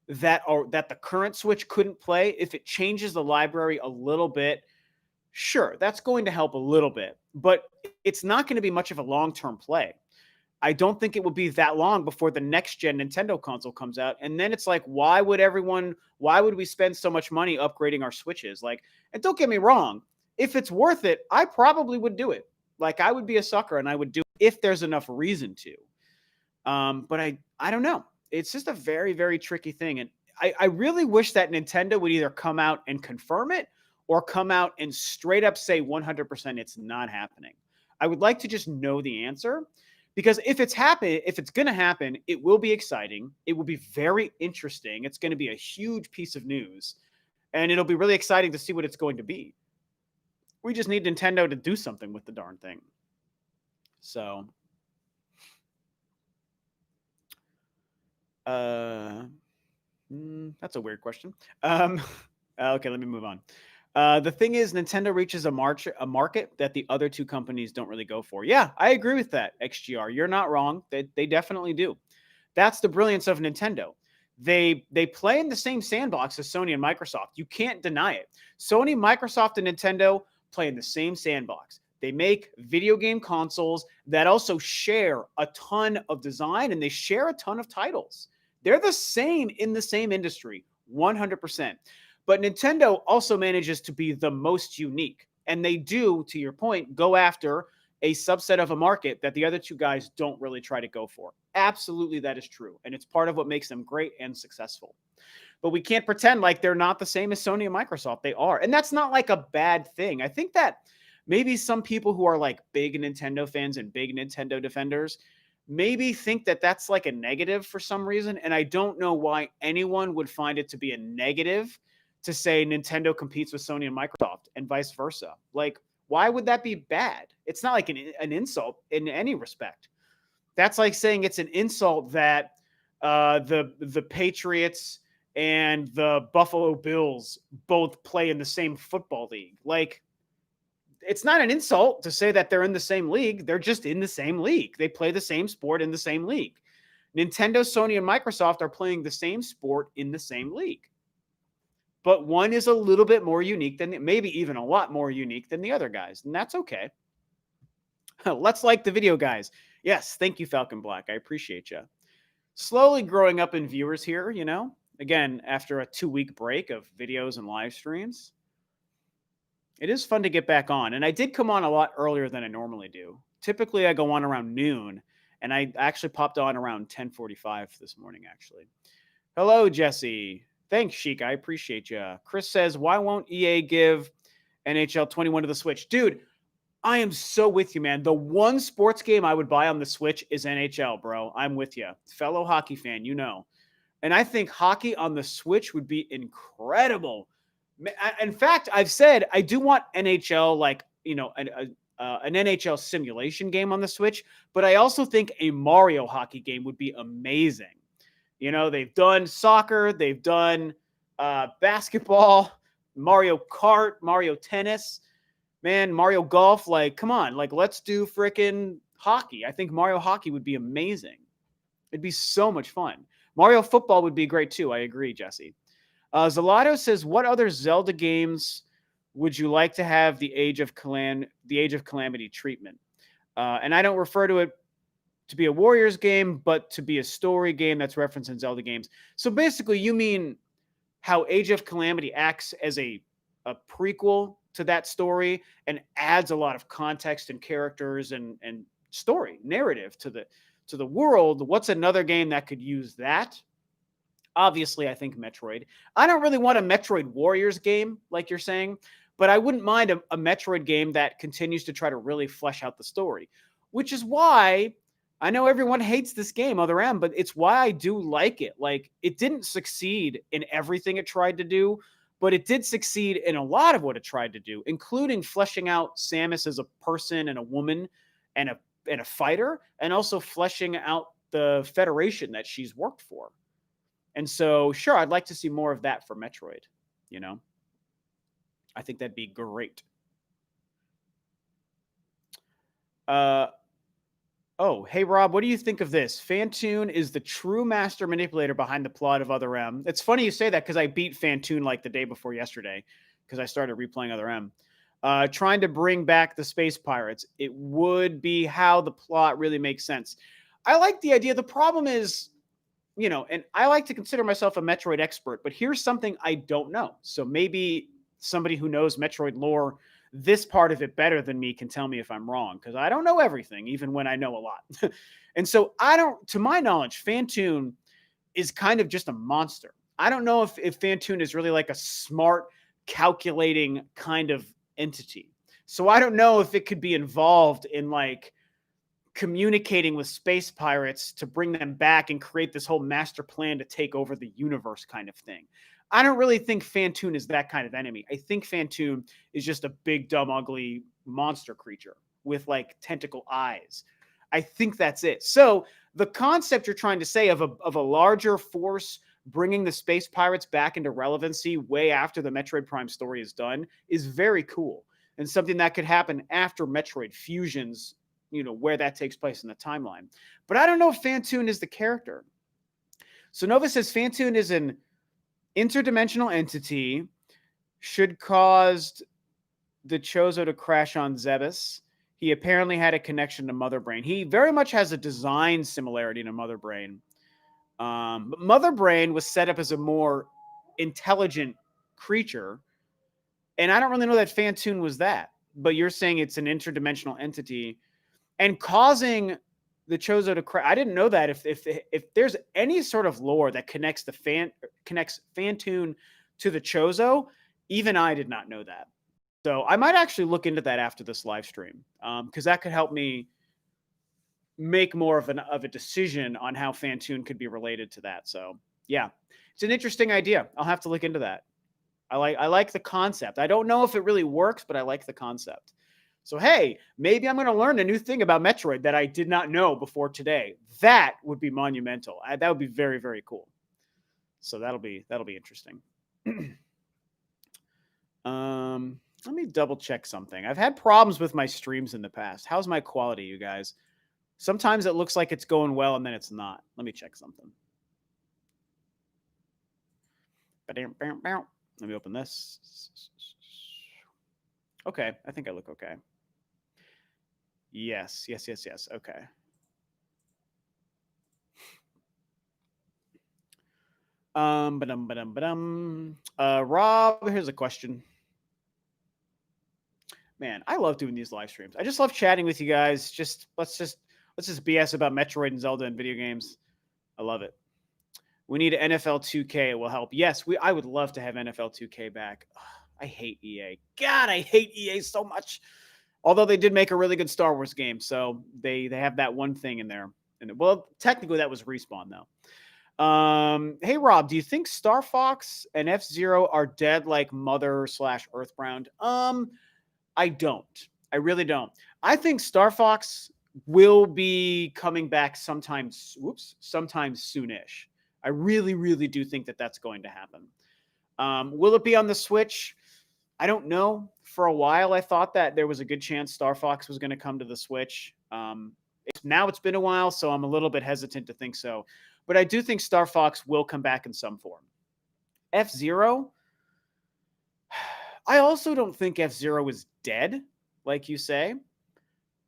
that the current Switch couldn't play, if it changes the library a little bit, sure, that's going to help a little bit. But it's not going to be much of a long-term play. I don't think it will be that long before the next gen Nintendo console comes out. And then it's like, why would we spend so much money upgrading our Switches? Like, and don't get me wrong, if it's worth it, I probably would do it. Like, I would be a sucker and I would do it if there's enough reason to. But I don't know. It's just a very, very tricky thing. And I really wish that Nintendo would either come out and confirm it or come out and straight up say 100% it's not happening. I would like to just know the answer. Because if it's going to happen, it will be exciting. It will be very interesting. It's going to be a huge piece of news. And it'll be really exciting to see what it's going to be. We just need Nintendo to do something with the darn thing. So, that's a weird question. Okay, let me move on. The thing is, Nintendo reaches a market that the other two companies don't really go for. Yeah, I agree with that, XGR. You're not wrong. They definitely do. That's the brilliance of Nintendo. They play in the same sandbox as Sony and Microsoft. You can't deny it. Sony, Microsoft, and Nintendo play in the same sandbox. They make video game consoles that also share a ton of design and they share a ton of titles. They're the same in the same industry, 100%. But Nintendo also manages to be the most unique. And they do, to your point, go after a subset of a market that the other two guys don't really try to go for. Absolutely, that is true. And it's part of what makes them great and successful. But we can't pretend like they're not the same as Sony and Microsoft. They are. And that's not like a bad thing. I think that maybe some people who are like big Nintendo fans and big Nintendo defenders maybe think that that's like a negative for some reason. And I don't know why anyone would find it to be a negative to say Nintendo competes with Sony and Microsoft and vice versa. Like, why would that be bad? It's not like an insult in any respect. That's like saying it's an insult that the Patriots and the Buffalo Bills both play in the same football league. Like, it's not an insult to say that they're in the same league. They're just in the same league. They play the same sport in the same league. Nintendo, Sony, and Microsoft are playing the same sport in the same league. But one is a little bit more unique than, maybe even a lot more unique than the other guys. And that's okay. Let's like the video guys. Yes, thank you, Falcon Black. I appreciate you. Slowly growing up in viewers here, again, after a 2-week break of videos and live streams. It is fun to get back on. And I did come on a lot earlier than I normally do. Typically, I go on around noon. And I actually popped on around 10:45 this morning, actually. Hello, Jesse. Thanks, Sheik. I appreciate you. Chris says, why won't EA give NHL 21 to the Switch? Dude, I am so with you, man. The one sports game I would buy on the Switch is NHL, bro. I'm with you. Fellow hockey fan, And I think hockey on the Switch would be incredible. In fact, I've said I do want NHL, like, an NHL simulation game on the Switch, but I also think a Mario hockey game would be amazing. They've done soccer, they've done basketball, Mario Kart, Mario Tennis, man, Mario Golf. Like, come on, like, let's do freaking hockey. I think Mario hockey would be amazing. It'd be so much fun. Mario football would be great too. I agree, Jesse. Zalato says, "What other Zelda games would you like to have the Age of Calamity treatment?" And I don't refer to it to be a Warriors game, but to be a story game that's referenced in Zelda games. So basically, you mean how Age of Calamity acts as a prequel to that story and adds a lot of context and characters and story narrative to the world. What's another game that could use that? Obviously, I think Metroid. I don't really want a Metroid Warriors game, like you're saying, but I wouldn't mind a Metroid game that continues to try to really flesh out the story, which is why I know everyone hates this game, Other M, but it's why I do like it. Like, it didn't succeed in everything it tried to do, but it did succeed in a lot of what it tried to do, including fleshing out Samus as a person and a woman and a fighter, and also fleshing out the Federation that she's worked for. And so, sure, I'd like to see more of that for Metroid. You know, I think that'd be great. Oh, hey, Rob, what do you think of this? Fantoon is the true master manipulator behind the plot of Other M. It's funny you say that because I beat Fantoon like the day before yesterday because I started replaying Other M. Trying to bring back the space pirates. It would be how the plot really makes sense. I like the idea. The problem is, and I like to consider myself a Metroid expert, but here's something I don't know. So maybe somebody who knows Metroid lore, this part of it better than me, can tell me if I'm wrong, because I don't know everything, even when I know a lot. And so to my knowledge, Fantoon is kind of just a monster. I don't know if Fantoon is really like a smart, calculating kind of entity. So I don't know if it could be involved in like communicating with space pirates to bring them back and create this whole master plan to take over the universe kind of thing. I don't really think Fantoon is that kind of enemy. I think Fantoon is just a big, dumb, ugly monster creature with like tentacle eyes. I think that's it. So the concept you're trying to say of a larger force bringing the space pirates back into relevancy way after the Metroid Prime story is done is very cool, and something that could happen after Metroid fusions, where that takes place in the timeline. But I don't know if Fantoon is the character. So Nova says Fantoon is an interdimensional entity, should cause the Chozo to crash on Zebes. He apparently had a connection to Mother Brain. He very much has a design similarity to Mother Brain. But Mother Brain was set up as a more intelligent creature, and I don't really know that Fantoon was that. But you're saying it's an interdimensional entity and causing the Chozo to crash. I didn't know that. If there's any sort of lore that connects Fantoon to the Chozo, even I did not know that. So I might actually look into that after this live stream, because that could help me make more of a decision on how Fantoon could be related to that. So yeah, it's an interesting idea. I'll have to look into that. I like the concept. I don't know if it really works, but I like the concept. So hey, maybe I'm going to learn a new thing about Metroid that I did not know before today. That would be monumental. That would be very, very cool. So that'll be interesting. Let me double check something. I've had problems with my streams in the past. How's my quality, you guys? Sometimes it looks like it's going well and then it's not. Let me check something. Let me open this. Okay, I think I look okay. Yes. Okay. Rob, here's a question. Man, I love doing these live streams. I just love chatting with you guys. Let's just BS about Metroid and Zelda and video games. I love it. We need NFL 2K. It will help. Yes, I would love to have NFL 2K back. Ugh, I hate EA. God, I hate EA so much. Although they did make a really good Star Wars game, so they have that one thing in there. And well, technically that was Respawn though. Hey Rob, do you think Star Fox and F-Zero are dead like Mother slash Earthbound? I don't. I really don't. I think Star Fox will be coming back sometime. Sometime soonish. I really, really do think that that's going to happen. Will it be on the Switch? I don't know. For a while, I thought that there was a good chance Star Fox was going to come to the Switch. Now it's been a while, so I'm a little bit hesitant to think so. But I do think Star Fox will come back in some form. F-Zero, I also don't think F-Zero is dead, like you say.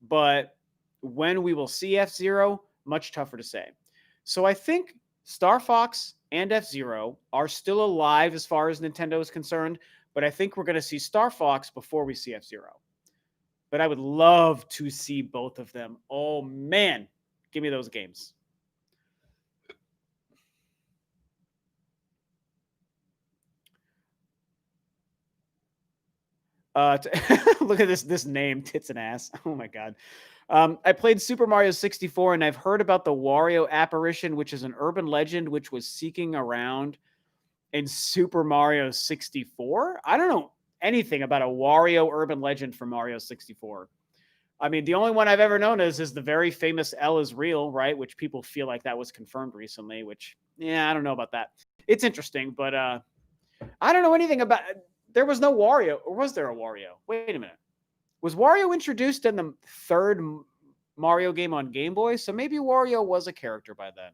But when we will see F-Zero, much tougher to say. So I think Star Fox and F-Zero are still alive as far as Nintendo is concerned, but I think we're going to see Star Fox before we see F-Zero. But I would love to see both of them. Oh, man. Give me those games. Look at this name, tits and ass. Oh my god. I played Super Mario 64, and I've heard about the Wario apparition, which is an urban legend which was seeking around in Super Mario 64. I don't know anything about a Wario urban legend from Mario 64. I mean, the only one I've ever known is the very famous L is real, right? Which people feel like that was confirmed recently, which, yeah, I don't know about that. It's interesting, but I don't know anything about. There was no Wario, or was there a Wario? Wait a minute. Was Wario introduced in the third Mario game on Game Boy? So maybe Wario was a character by then,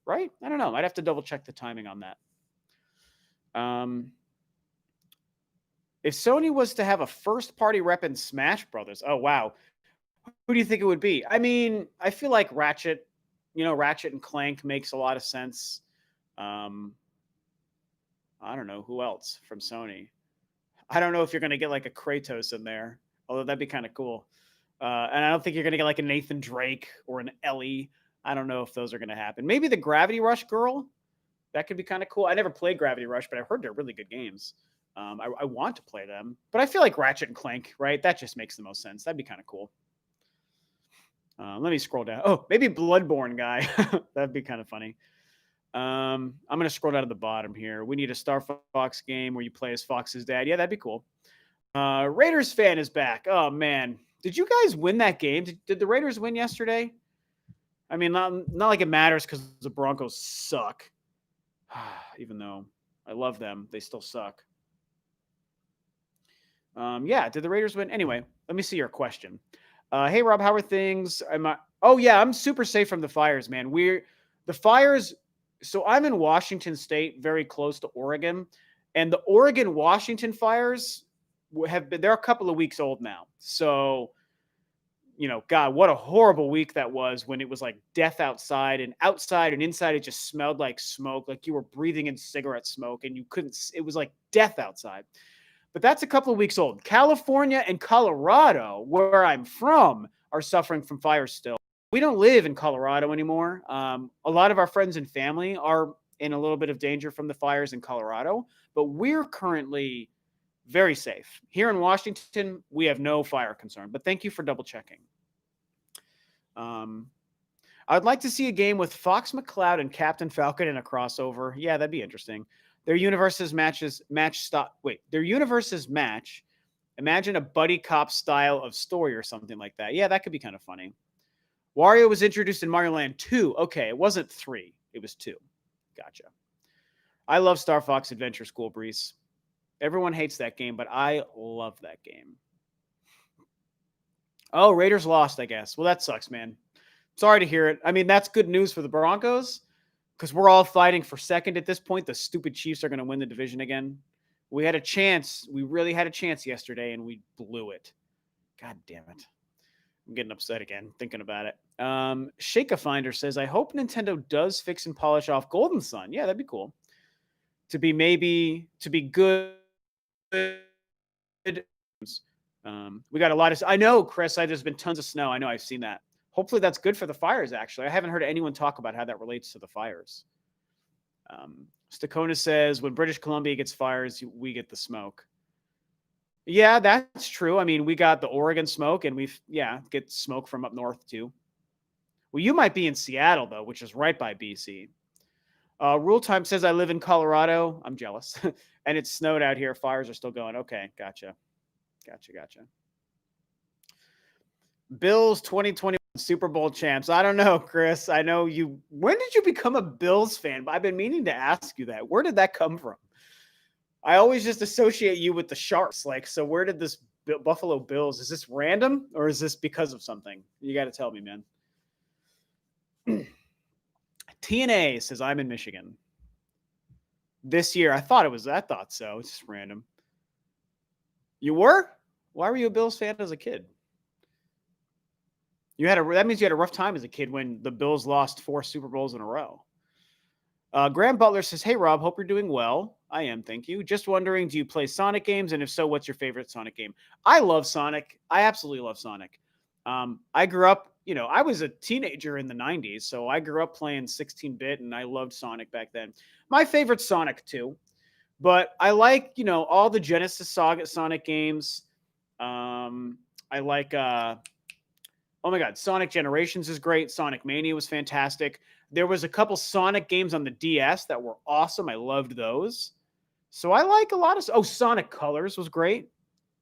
right? I don't know. I'd have to double check the timing on that. If Sony was to have a first party rep in Smash Brothers, oh wow, who do you think it would be? I mean, I feel like Ratchet, Ratchet and Clank makes a lot of sense. I don't know who else from Sony. I don't know if you're going to get like a Kratos in there, although that'd be kind of cool. And I don't think you're going to get like a Nathan Drake or an Ellie. I don't know if those are going to happen. Maybe the Gravity Rush girl. That could be kind of cool. I never played Gravity Rush, but I've heard they're really good games. I want to play them, but I feel like Ratchet and Clank, right? That just makes the most sense. That'd be kind of cool. Let me scroll down. Oh, maybe Bloodborne guy. That'd be kind of funny. I'm going to scroll down to the bottom here. We need a Star Fox game where you play as Fox's dad. Yeah, that'd be cool. Raiders fan is back. Oh, man. Did you guys win that game? Did the Raiders win yesterday? I mean, not like it matters because the Broncos suck. Even though I love them, they still suck. Yeah, did the Raiders win? Anyway, let me see your question. Hey, Rob, how are things? Oh, yeah, I'm super safe from the fires, man. The fires. So I'm in Washington State, very close to Oregon, and the Oregon-Washington fires they're a couple of weeks old now. So, God, what a horrible week that was when it was like death outside and inside it just smelled like smoke, like you were breathing in cigarette smoke and it was like death outside. But that's a couple of weeks old. California and Colorado, where I'm from, are suffering from fires still. We don't live in Colorado anymore. A lot of our friends and family are in a little bit of danger from the fires in Colorado, but we're currently very safe. Here in Washington, we have no fire concern, but thank you for double checking. I'd like to see a game with Fox McCloud and Captain Falcon in a crossover. Yeah, that'd be interesting. Their universes match. Imagine a buddy cop style of story or something like that. Yeah, that could be kind of funny. Wario was introduced in Mario Land 2. Okay, it wasn't 3. It was 2. Gotcha. I love Star Fox Adventure School, Brees. Everyone hates that game, but I love that game. Oh, Raiders lost, I guess. Well, that sucks, man. Sorry to hear it. I mean, that's good news for the Broncos because we're all fighting for second at this point. The stupid Chiefs are going to win the division again. We had a chance. We really had a chance yesterday, and we blew it. God damn it. I'm getting upset again thinking about it. Shake a Finder says, I hope Nintendo does fix and polish off Golden Sun. Yeah, that'd be cool. To be good. We got a lot of. I know, Chris. There's been tons of snow. I know. I've seen that. Hopefully, that's good for the fires. Actually, I haven't heard anyone talk about how that relates to the fires. Stakona says, when British Columbia gets fires, we get the smoke. Yeah, that's true. I mean, we got the Oregon smoke, and get smoke from up north too. Well, you might be in Seattle though, which is right by BC. Rule Time says I live in Colorado. I'm jealous. And it's snowed out here. Fires are still going. Okay, gotcha. Gotcha. Bills 2021 Super Bowl champs. I don't know, Chris. I know you. When did you become a Bills fan? I've been meaning to ask you that. Where did that come from? I always just associate you with the Sharks. Like, so where did this Buffalo Bills? Is this random or is this because of something? You got to tell me, man. TNA says I'm in Michigan this year. I thought so. It's just random. You were? Why were you a Bills fan as a kid? That means you had a rough time as a kid when the Bills lost 4 Super Bowls in a row. Graham Butler says, "Hey Rob, hope you're doing well. I am, thank you. Just wondering, do you play Sonic games? And if so, what's your favorite Sonic game?" I love Sonic. I absolutely love Sonic. I grew up, I was a teenager in the 90s, so I grew up playing 16-bit and I loved Sonic back then. My favorite Sonic 2, but I like, all the Genesis Saga Sonic games. I like oh my God, Sonic Generations is great. Sonic Mania was fantastic. There was a couple Sonic games on the DS that were awesome. I loved those. So I like a lot of... Sonic Colors was great.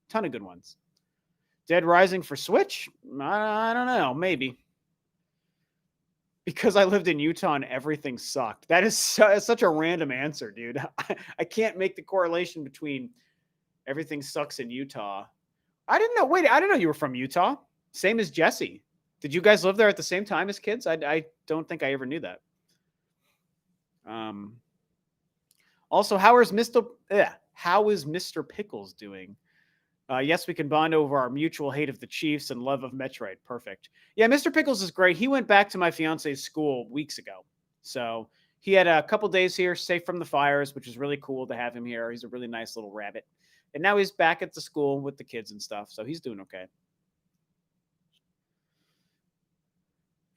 Ton of good ones. Dead Rising for Switch? I don't know. Maybe. Because I lived in Utah and everything sucked. That is such a random answer, dude. I can't make the correlation between everything sucks in Utah. I didn't know. Wait, I didn't know you were from Utah. Same as Jesse. Did you guys live there at the same time as kids? I don't think I ever knew that. Also, how is Mr. Pickles doing? Yes, we can bond over our mutual hate of the Chiefs and love of Metroid. Perfect. Yeah, Mr. Pickles is great. He went back to my fiance's school weeks ago. So he had a couple days here safe from the fires, which is really cool to have him here. He's a really nice little rabbit. And now he's back at the school with the kids and stuff. So he's doing okay.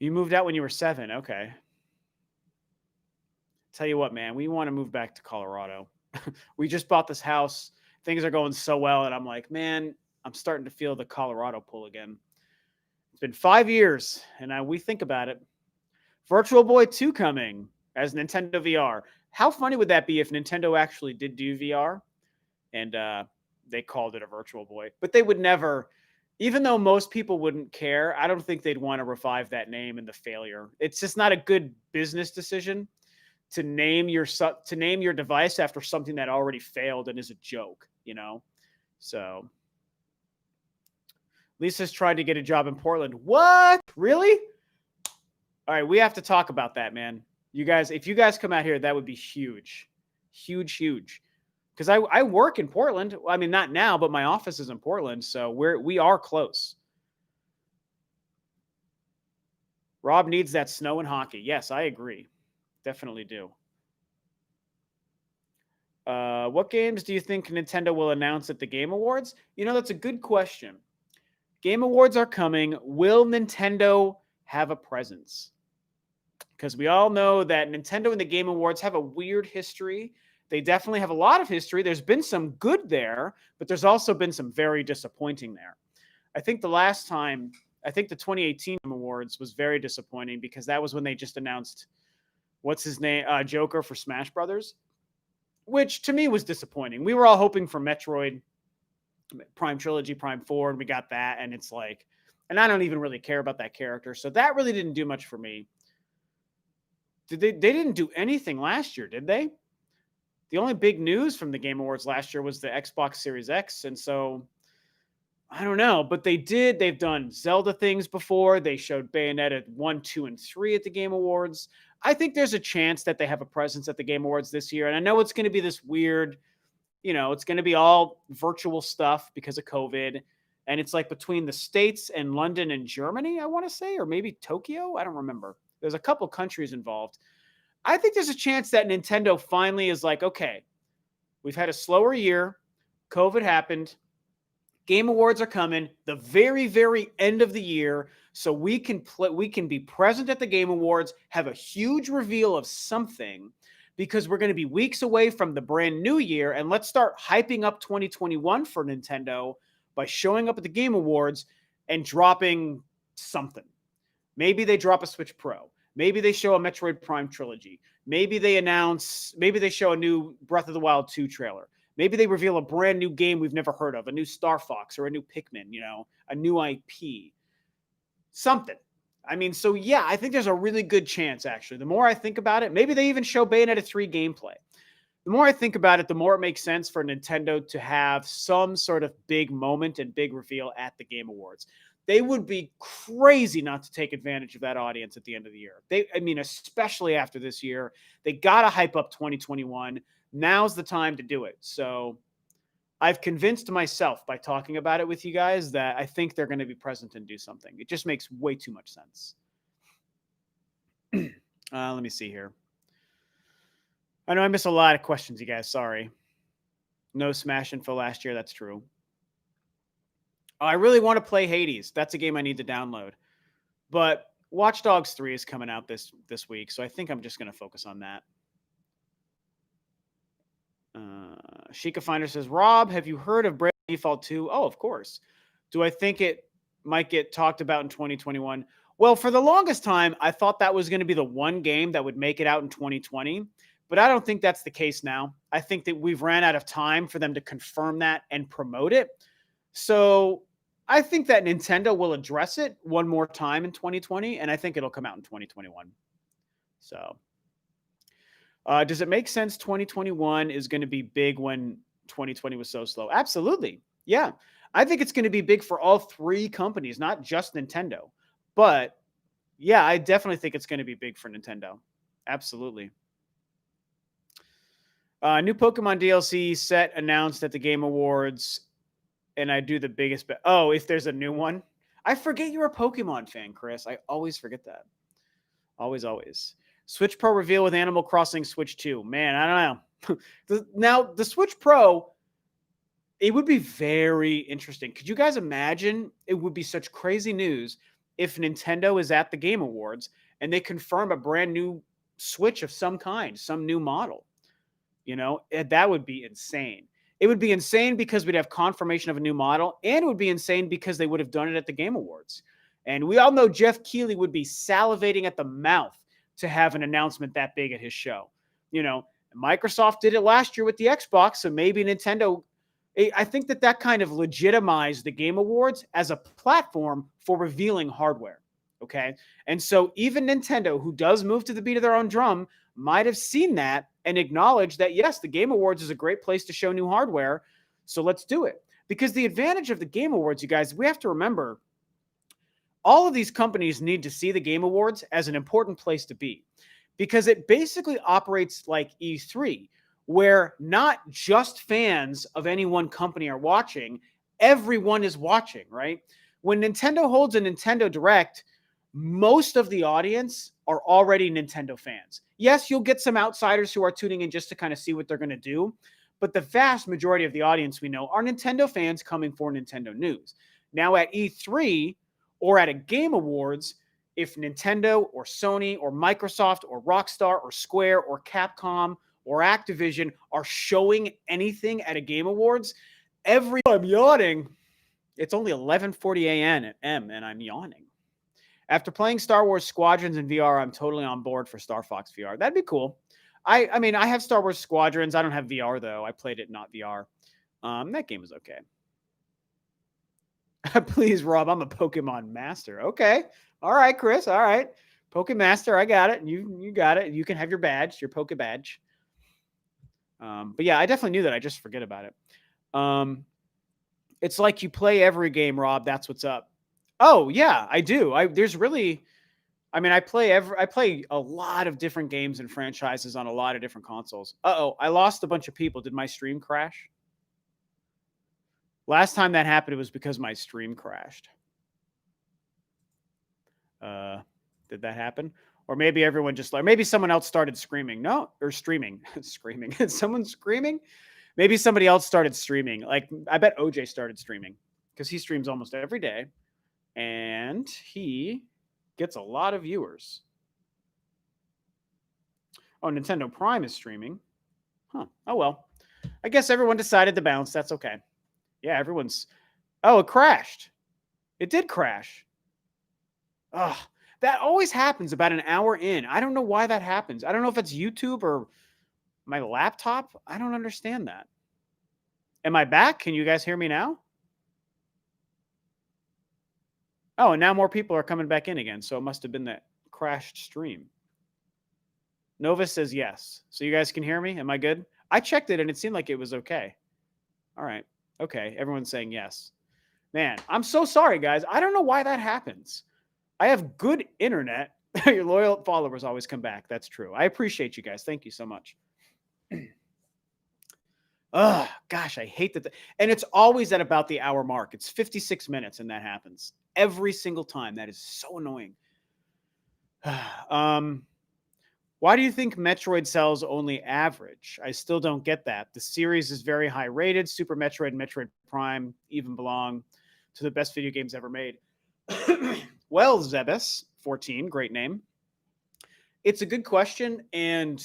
You moved out when you were 7. Okay. Tell you what, man, we want to move back to Colorado. We just bought this house. Things are going so well. And I'm like, man, I'm starting to feel the Colorado pull again. It's been 5 years and we think about it. Virtual Boy 2 coming as Nintendo VR. How funny would that be if Nintendo actually did do VR and they called it a Virtual Boy? But they would never... Even though most people wouldn't care, I don't think they'd want to revive that name and the failure. It's just not a good business decision to name your device after something that already failed and is a joke, So Lisa's tried to get a job in Portland. What? Really? All right, we have to talk about that, man. You guys, if you guys come out here, that would be huge. Huge. Because I work in Portland. I mean, not now, but my office is in Portland, so we are close. Rob needs that snow and hockey. Yes, I agree. Definitely do. What games do you think Nintendo will announce at the Game Awards? That's a good question. Game Awards are coming. Will Nintendo have a presence? Because we all know that Nintendo and the Game Awards have a weird history. They definitely have a lot of history. There's been some good there, but there's also been some very disappointing there. I think the 2018 Awards was very disappointing because that was when they just announced, what's his name, Joker for Smash Brothers, which to me was disappointing. We were all hoping for Metroid Prime Trilogy, Prime 4, and we got that, and it's like, and I don't even really care about that character, so that really didn't do much for me. They didn't do anything last year, did they? The only big news from the Game Awards last year was the Xbox Series X. And so I don't know, but they've done Zelda things before. They showed Bayonetta 1, 2, and 3 at the Game Awards. I think there's a chance that they have a presence at the Game Awards this year. And I know it's going to be this weird, it's going to be all virtual stuff because of COVID. And it's like between the States and London and Germany, I want to say, or maybe Tokyo. I don't remember. There's a couple countries involved. I think there's a chance that Nintendo finally is like, okay, we've had a slower year. COVID happened. Game Awards are coming the very, very end of the year. So we can be present at the Game Awards, have a huge reveal of something because we're going to be weeks away from the brand new year. And let's start hyping up 2021 for Nintendo by showing up at the Game Awards and dropping something. Maybe they drop a Switch Pro. Maybe they show a Metroid Prime Trilogy. Maybe they show a new Breath of the Wild 2 trailer. Maybe they reveal a brand new game we've never heard of, a new Star Fox or a new Pikmin, a new IP. Something. I mean, so yeah, I think there's a really good chance, actually. The more I think about it, maybe they even show Bayonetta 3 gameplay. The more I think about it, the more it makes sense for Nintendo to have some sort of big moment and big reveal at the Game Awards. They would be crazy not to take advantage of that audience at the end of the year. Especially after this year, they got to hype up 2021. Now's the time to do it. So I've convinced myself by talking about it with you guys that I think they're going to be present and do something. It just makes way too much sense. Let me see here. I know I miss a lot of questions, you guys. Sorry. No Smash info last year. That's true. Oh, I really want to play Hades. That's a game I need to download. But Watch Dogs 3 is coming out this week, so I think I'm just going to focus on that. Sheikah Finder says, Rob, have you heard of Bravely Default 2? Oh, of course. Do I think it might get talked about in 2021? Well, for the longest time, I thought that was going to be the one game that would make it out in 2020. But I don't think that's the case now. I think that we've ran out of time for them to confirm that and promote it. So I think that Nintendo will address it one more time in 2020, and I think it'll come out in 2021. So does it make sense 2021 is going to be big when 2020 was so slow? Absolutely. Yeah. I think it's going to be big for all three companies, not just Nintendo. But yeah, I definitely think it's going to be big for Nintendo. Absolutely. New Pokemon DLC set announced at the Game Awards, and I do the biggest bet. Oh, if there's a new one? I forget you're a Pokemon fan, Chris. I always forget that. Always. Switch Pro reveal with Animal Crossing Switch 2. Man, I don't know. Now, the Switch Pro, it would be very interesting. Could you guys imagine? It would be such crazy news if Nintendo is at the Game Awards and they confirm a brand new Switch of some kind, some new model. That would be insane. It would be insane because we'd have confirmation of a new model, and it would be insane because they would have done it at the Game Awards. And we all know Jeff Keighley would be salivating at the mouth to have an announcement that big at his show. Microsoft did it last year with the Xbox, so maybe Nintendo. I think that kind of legitimized the Game Awards as a platform for revealing hardware. Okay. And so even Nintendo, who does move to the beat of their own drum, might have seen that and acknowledged that, yes, the Game Awards is a great place to show new hardware. So let's do it. Because the advantage of the Game Awards, you guys, we have to remember, all of these companies need to see the Game Awards as an important place to be. Because it basically operates like E3, where not just fans of any one company are watching, everyone is watching, right? When Nintendo holds a Nintendo Direct, most of the audience are already Nintendo fans. Yes, you'll get some outsiders who are tuning in just to kind of see what they're going to do, but the vast majority of the audience we know are Nintendo fans coming for Nintendo news. Now at E3 or at a Game Awards, if Nintendo or Sony or Microsoft or Rockstar or Square or Capcom or Activision are showing anything at a Game Awards, I'm yawning. It's only 11:40 a.m. and I'm yawning. After playing Star Wars Squadrons in VR, I'm totally on board for Star Fox VR. That'd be cool. I mean, I have Star Wars Squadrons. I don't have VR, though. I played it not VR. That game was okay. Please, Rob, I'm a Pokemon master. Okay. All right, Chris. All right. Pokemon master, I got it. You got it. You can have your badge, your Poke badge. But yeah, I definitely knew that. I just forget about it. It's like you play every game, Rob. That's what's up. Oh yeah, I do. I play a lot of different games and franchises on a lot of different consoles. I lost a bunch of people. Did my stream crash? Last time that happened, it was because my stream crashed. Did that happen? Or maybe everyone maybe someone else started screaming. No, or streaming. Screaming. Someone screaming? Maybe somebody else started streaming. Like, I bet OJ started streaming because he streams almost every day. And he gets a lot of viewers. Oh, Nintendo Prime is streaming. Huh. Oh, well. I guess everyone decided to bounce. That's okay. Yeah, everyone's... Oh, it crashed. It did crash. Oh, That always happens about an hour in. I don't know why that happens. I don't know if it's YouTube or my laptop. I don't understand that. Am I back? Can you guys hear me now? Oh, and now more people are coming back in again. So it must have been that crashed stream. Nova says yes. So you guys can hear me? Am I good? I checked it and it seemed like it was okay. All right. Okay. Everyone's saying yes. Man, I'm so sorry, guys. I don't know why that happens. I have good internet. Your loyal followers always come back. That's true. I appreciate you guys. Thank you so much. Ugh, gosh, I hate that. And it's always at about the hour mark. It's 56 minutes and that happens every single time. That is so annoying. Why do you think Metroid sells only average? I still don't get that. The series is very high rated. Super Metroid and Metroid Prime even belong to the best video games ever made. Well, Zebus, 14, great name. It's a good question. And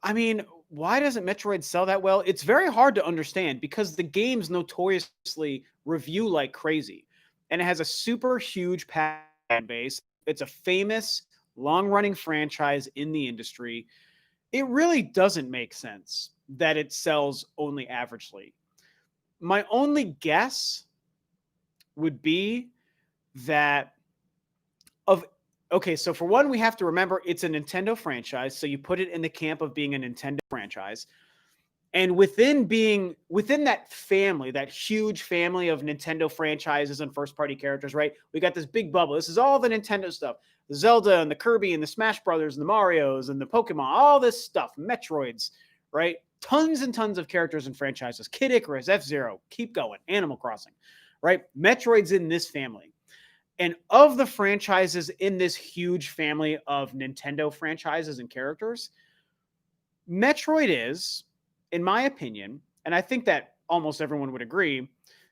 I mean, why doesn't Metroid sell that well? It's very hard to understand because the games notoriously review like crazy. And it has a super huge fan base. It's a famous, long-running franchise in the industry. It really doesn't make sense that it sells only averagely. My only guess would be that so for one, we have to remember it's a Nintendo franchise, so you put it in the camp of being a Nintendo franchise. And within that family, that huge family of Nintendo franchises and first-party characters, right? We got this big bubble. This is all the Nintendo stuff. The Zelda and the Kirby and the Smash Brothers and the Marios and the Pokemon, all this stuff, Metroids, right? Tons and tons of characters and franchises. Kid Icarus, F-Zero, keep going. Animal Crossing, right? Metroid's in this family. And of the franchises in this huge family of Nintendo franchises and characters, Metroid is, in my opinion, and I think that almost everyone would agree,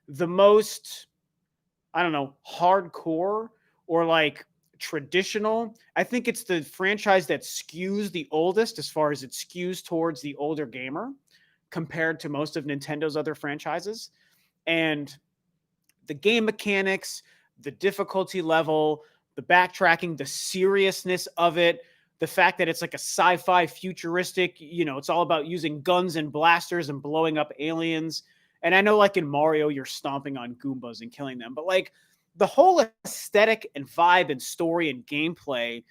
the most, I don't know, hardcore or like traditional. I think it's the franchise that skews the oldest as far as it skews towards the older gamer compared to most of Nintendo's other franchises. And the game mechanics, the difficulty level, the backtracking, the seriousness of it, the fact that it's like a sci-fi futuristic, it's all about using guns and blasters and blowing up aliens. And I know like in Mario, you're stomping on Goombas and killing them, but like the whole aesthetic and vibe and story and gameplay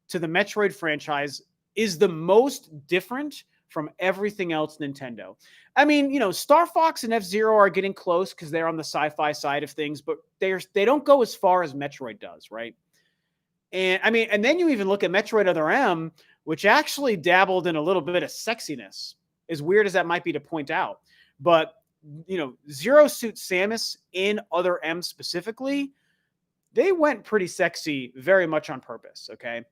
to the Metroid franchise is the most different from everything else Nintendo. I mean, Star Fox and F-Zero are getting close because they're on the sci-fi side of things, but they don't go as far as Metroid does, right? And I mean, and then you even look at Metroid Other M, which actually dabbled in a little bit of sexiness, as weird as that might be to point out. But, Zero Suit Samus in Other M specifically, they went pretty sexy very much on purpose, okay?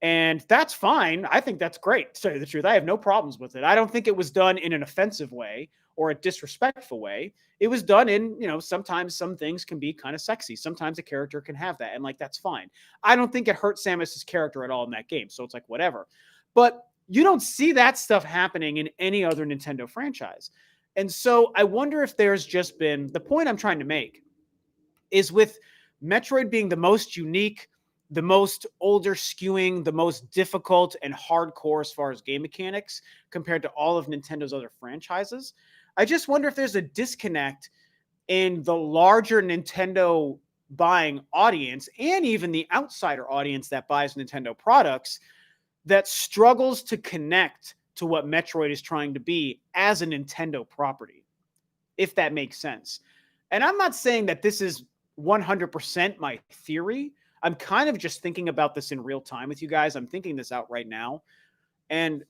And that's fine. I think that's great, to tell you the truth. I have no problems with it. I don't think it was done in an offensive way or a disrespectful way. It was done in, sometimes some things can be kind of sexy. Sometimes a character can have that, and like that's fine. I don't think it hurt Samus's character at all in that game, so it's like whatever. But you don't see that stuff happening in any other Nintendo franchise. And so I wonder if there's just been, the point I'm trying to make is with Metroid being the most unique, the most older skewing, the most difficult and hardcore as far as game mechanics compared to all of Nintendo's other franchises. I just wonder if there's a disconnect in the larger Nintendo buying audience and even the outsider audience that buys Nintendo products that struggles to connect to what Metroid is trying to be as a Nintendo property, if that makes sense. And I'm not saying that this is 100% my theory. I'm kind of just thinking about this in real time with you guys. I'm thinking this out right now. And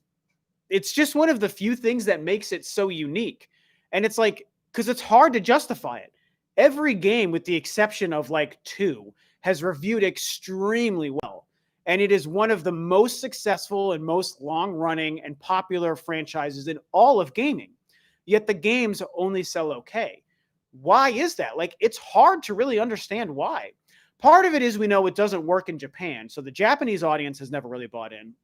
it's just one of the few things that makes it so unique. And it's like, because it's hard to justify it. Every game, with the exception of like 2, has reviewed extremely well. And it is one of the most successful and most long-running and popular franchises in all of gaming. Yet the games only sell okay. Why is that? Like, it's hard to really understand why. Part of it is we know it doesn't work in Japan, so the Japanese audience has never really bought in.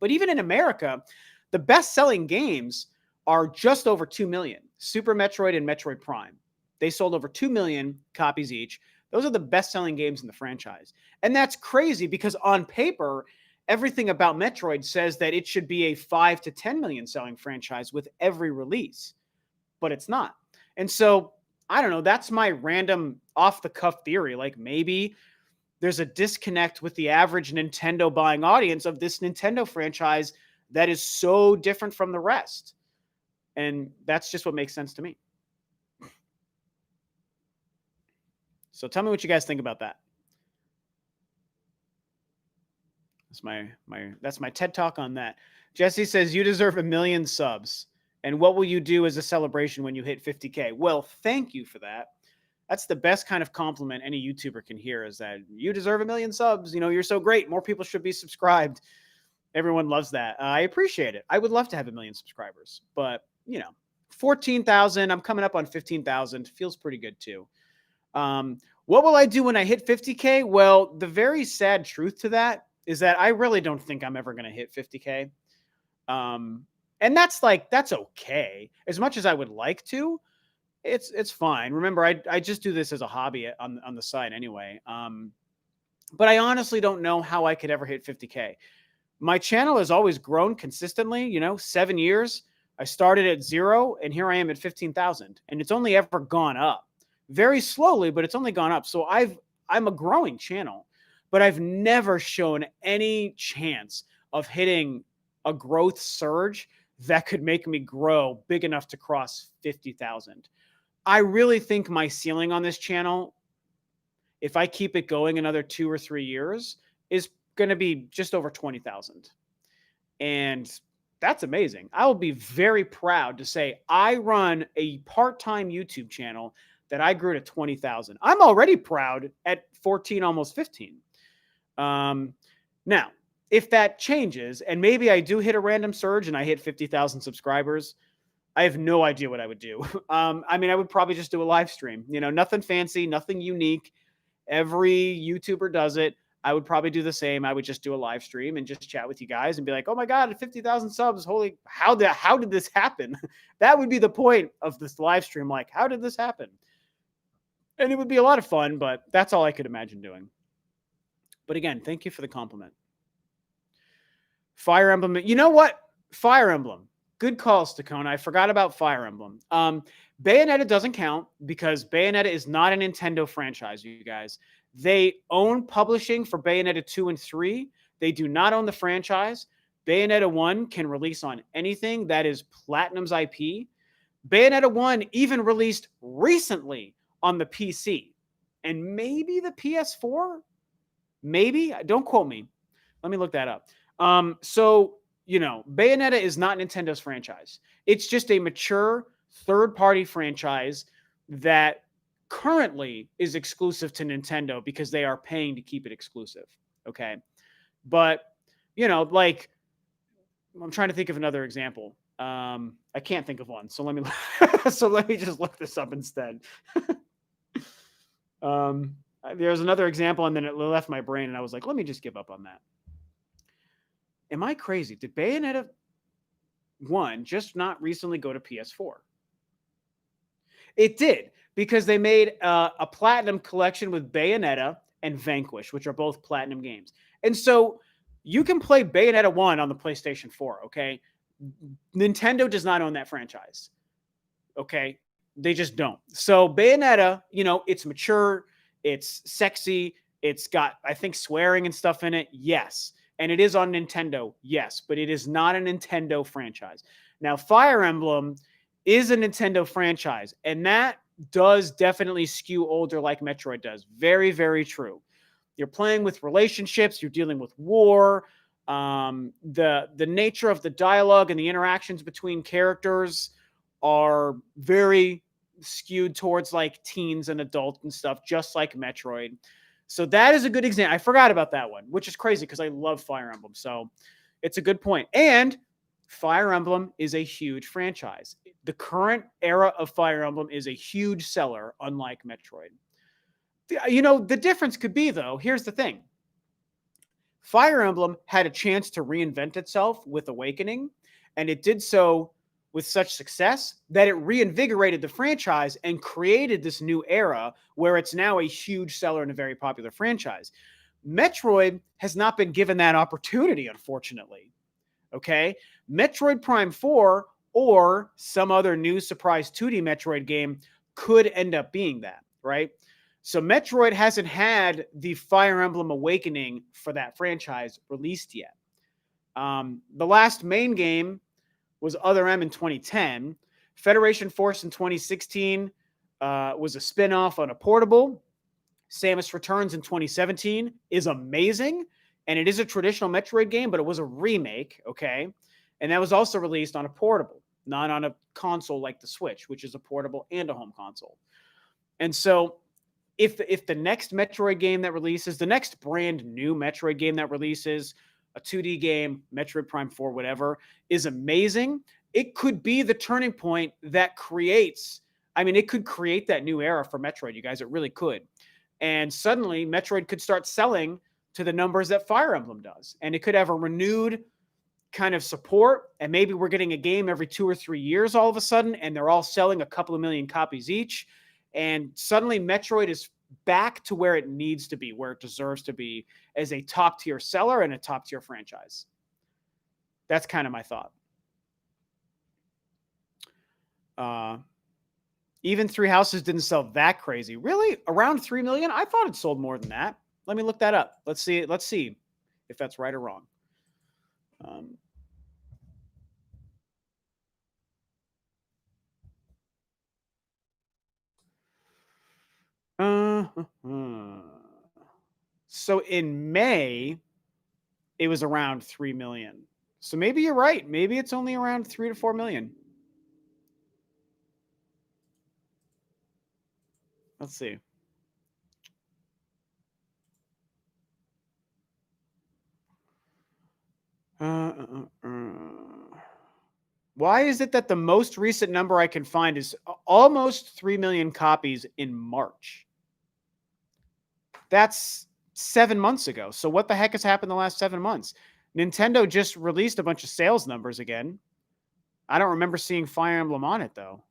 But even in America, the best-selling games are just over 2 million. Super Metroid and Metroid Prime. They sold over 2 million copies each. Those are the best-selling games in the franchise. And that's crazy because on paper, everything about Metroid says that it should be a 5 to 10 million selling franchise with every release, but it's not. And so, I don't know, that's my random off the cuff theory. Like maybe there's a disconnect with the average Nintendo buying audience of this Nintendo franchise that is so different from the rest. And that's just what makes sense to me. So tell me what you guys think about that. That's my TED Talk on that. Jesse says you deserve 1 million subs. And what will you do as a celebration when you hit 50K? Well, thank you for that. That's the best kind of compliment any YouTuber can hear, is that you deserve 1 million subs. You know, you're so great. More people should be subscribed. Everyone loves that. I appreciate it. I would love to have 1 million subscribers, but 14,000. I'm coming up on 15,000. Feels pretty good too. What will I do when I hit 50K? Well, the very sad truth to that is that I really don't think I'm ever going to hit 50K. And that's okay. As much as I would like to, it's fine. Remember, I just do this as a hobby on the side anyway. But I honestly don't know how I could ever hit 50K. My channel has always grown consistently, 7 years. I started at 0 and here I am at 15,000, and it's only ever gone up very slowly, but it's only gone up. So I'm a growing channel, but I've never shown any chance of hitting a growth surge that could make me grow big enough to cross 50,000. I really think my ceiling on this channel, if I keep it going another 2 or 3 years, is going to be just over 20,000. And that's amazing. I will be very proud to say I run a part-time YouTube channel that I grew to 20,000. I'm already proud at 14, almost 15. Now, if that changes and maybe I do hit a random surge and I hit 50,000 subscribers, I have no idea what I would do. I would probably just do a live stream. Nothing fancy, nothing unique. Every YouTuber does it. I would probably do the same. I would just do a live stream and just chat with you guys and be like, oh my God, 50,000 subs. Holy, how did this happen? That would be the point of this live stream. Like, how did this happen? And it would be a lot of fun, but that's all I could imagine doing. But again, thank you for the compliment. Fire Emblem. You know what? Fire Emblem. Good call, Stakona. I forgot about Fire Emblem. Bayonetta doesn't count because Bayonetta is not a Nintendo franchise, you guys. They own publishing for Bayonetta 2 and 3. They do not own the franchise. Bayonetta 1 can release on anything that is Platinum's IP. Bayonetta 1 even released recently on the PC and maybe the PS4. Maybe. Don't quote me. Let me look that up. Bayonetta is not Nintendo's franchise. It's just a mature third-party franchise that currently is exclusive to Nintendo because they are paying to keep it exclusive. Okay. But, I'm trying to think of another example. I can't think of one. So let me just look this up instead. There's another example and then it left my brain and I was like, let me just give up on that. Am I crazy? Did Bayonetta 1 just not recently go to PS4? It did, because they made a Platinum collection with Bayonetta and Vanquish, which are both Platinum games. And so you can play Bayonetta 1 on the PlayStation 4, okay? Nintendo does not own that franchise, okay? They just don't. So Bayonetta, it's mature, it's sexy, it's got, I think, swearing and stuff in it, yes. And it is on Nintendo, yes, but it is not a Nintendo franchise. Now, Fire Emblem is a Nintendo franchise, and that does definitely skew older like Metroid does. Very, very true. You're playing with relationships, you're dealing with war, the nature of the dialogue and the interactions between characters are very skewed towards like teens and adults and stuff, just like Metroid. So that is a good example. I forgot about that one, which is crazy because I love Fire Emblem. So it's a good point. And Fire Emblem is a huge franchise. The current era of Fire Emblem is a huge seller, unlike Metroid. The difference could be, though, here's the thing. Fire Emblem had a chance to reinvent itself with Awakening, and it did so with such success that it reinvigorated the franchise and created this new era where it's now a huge seller and a very popular franchise. Metroid has not been given that opportunity, unfortunately. Okay? Metroid Prime 4 or some other new surprise 2D Metroid game could end up being that, right? So Metroid hasn't had the Fire Emblem Awakening for that franchise released yet. The last main game was Other M in 2010. Federation Force in 2016 was a spin-off on a portable. Samus Returns in 2017 is amazing, and it is a traditional Metroid game, but it was a remake, okay? And that was also released on a portable, not on a console like the Switch, which is a portable and a home console. And so if the next Metroid game that releases, the next brand new Metroid game that releases, a 2D game, Metroid Prime 4, whatever, is amazing, it could be the turning point that creates, I mean, it could create that new era for Metroid, you guys. It really could. And suddenly Metroid could start selling to the numbers that Fire Emblem does. And it could have a renewed kind of support. And maybe we're getting a game every 2 or 3 years all of a sudden, and they're all selling a couple of million copies each. And suddenly Metroid is back to where it needs to be, where it deserves to be as a top tier seller and a top tier franchise. That's kind of my thought. Even Three Houses didn't sell that crazy. Really? Around 3 million? I thought it sold more than that. Let me look that up. Let's see if that's right or wrong. So in May, it was around 3 million. So maybe you're right. Maybe it's only around 3 to 4 million. Let's see. Why is it that the most recent number I can find is almost 3 million copies in March? That's 7 months ago. So what the heck has happened the last 7 months? Nintendo just released a bunch of sales numbers again. I don't remember seeing Fire Emblem on it though.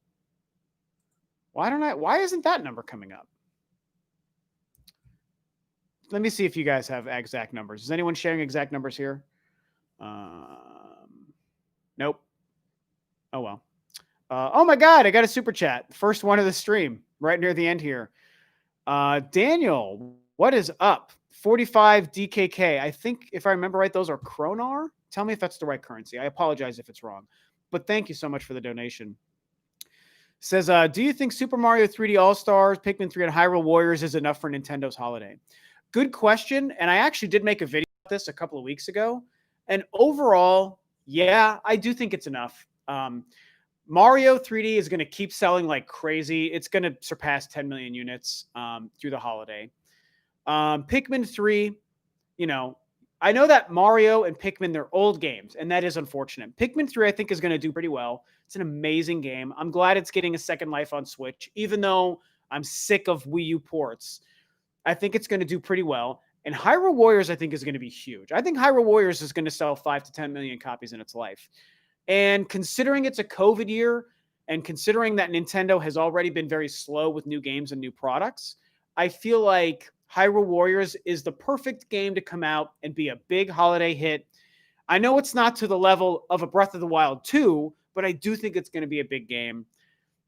Why isn't that number coming up? Let me see if you guys have exact numbers. Is anyone sharing exact numbers here? Nope. Oh well. Oh my God, I got a super chat. First one of the stream, right near the end here. Daniel, what is up? 45 DKK. I think if I remember right, those are Kronar. Tell me if that's the right currency. I apologize if it's wrong. But thank you so much for the donation. Says, do you think Super Mario 3D All-Stars, Pikmin 3, and Hyrule Warriors is enough for Nintendo's holiday? Good question. And I actually did make a video about this a couple of weeks ago. And overall, yeah, I do think it's enough. Mario 3D is going to keep selling like crazy. It's going to surpass 10 million units through the holiday. Pikmin 3, you know, I know that Mario and Pikmin, they're old games, and that is unfortunate. Pikmin 3, I think, is going to do pretty well. It's an amazing game. I'm glad it's getting a second life on Switch, even though I'm sick of Wii U ports. I think it's going to do pretty well. And Hyrule Warriors, I think, is going to be huge. I think Hyrule Warriors is going to sell 5 to 10 million copies in its life. And considering it's a COVID year, and considering that Nintendo has already been very slow with new games and new products, I feel like Hyrule Warriors is the perfect game to come out and be a big holiday hit. I know it's not to the level of a Breath of the Wild 2, but I do think it's going to be a big game.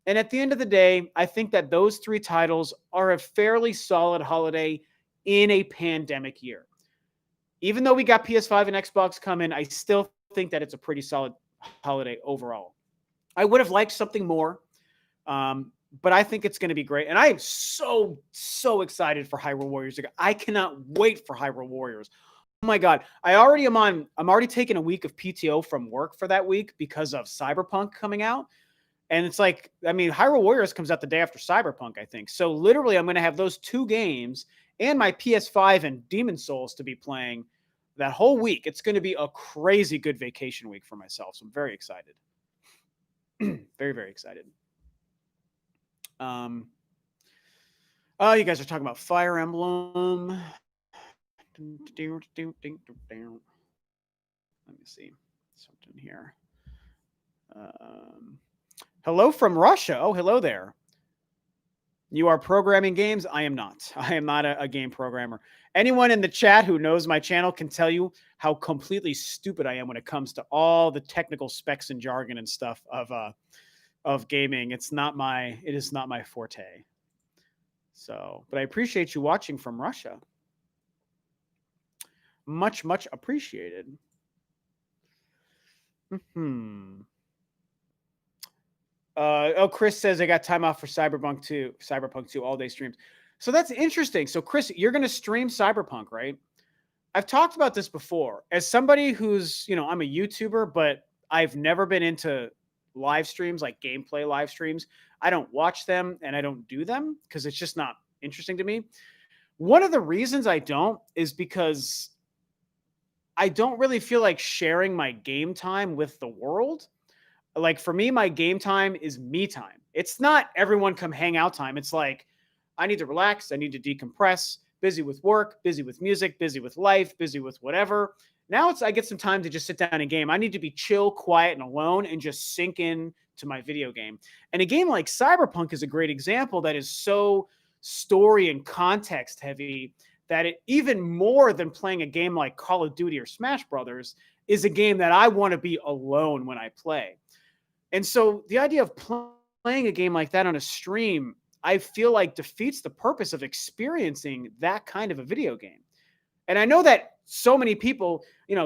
And at the end of the day, I think that those 3 titles are a fairly solid holiday in a pandemic year. Even though we got PS5 and Xbox coming, I still think that it's a pretty solid holiday overall. I would have liked something more, but I think it's going to be great. And I am so excited for Hyrule Warriors. I cannot wait for Hyrule Warriors. Oh my God. I'm already taking a week of PTO from work for that week because of Cyberpunk coming out. And it's like, I mean, Hyrule Warriors comes out the day after Cyberpunk, I think. So literally I'm going to have those 2 games and my PS5 and Demon Souls to be playing that whole week. It's going to be a crazy good vacation week for myself. So I'm very excited. Very, very excited. Oh, you guys are talking about Fire Emblem. Let me see something here. Um, hello from Russia. Oh, hello there. You are programming games? I am not. I am not a game programmer. Anyone in the chat who knows my channel can tell you how completely stupid I am when it comes to all the technical specs and jargon and stuff of gaming. It is not my forte. So, but I appreciate you watching from Russia. Much, much appreciated. Hmm. Chris says I got time off for Cyberpunk 2 all day streams. So that's interesting. So Chris, you're going to stream Cyberpunk, right? I've talked about this before. As somebody who's, I'm a YouTuber, but I've never been into live streams, like gameplay live streams. I don't watch them and I don't do them because it's just not interesting to me. One of the reasons I don't is because I don't really feel like sharing my game time with the world. Like for me, my game time is me time. It's not everyone come hang out time. It's like I need to relax. I need to decompress. Busy with work, busy with music, busy with life, busy with whatever. Now I get some time to just sit down and game. I need to be chill, quiet, and alone and just sink in to my video game. And a game like Cyberpunk is a great example that is so story and context heavy that it even more than playing a game like Call of Duty or Smash Brothers is a game that I want to be alone when I play. And so the idea of playing a game like that on a stream, I feel like defeats the purpose of experiencing that kind of a video game. And I know that so many people,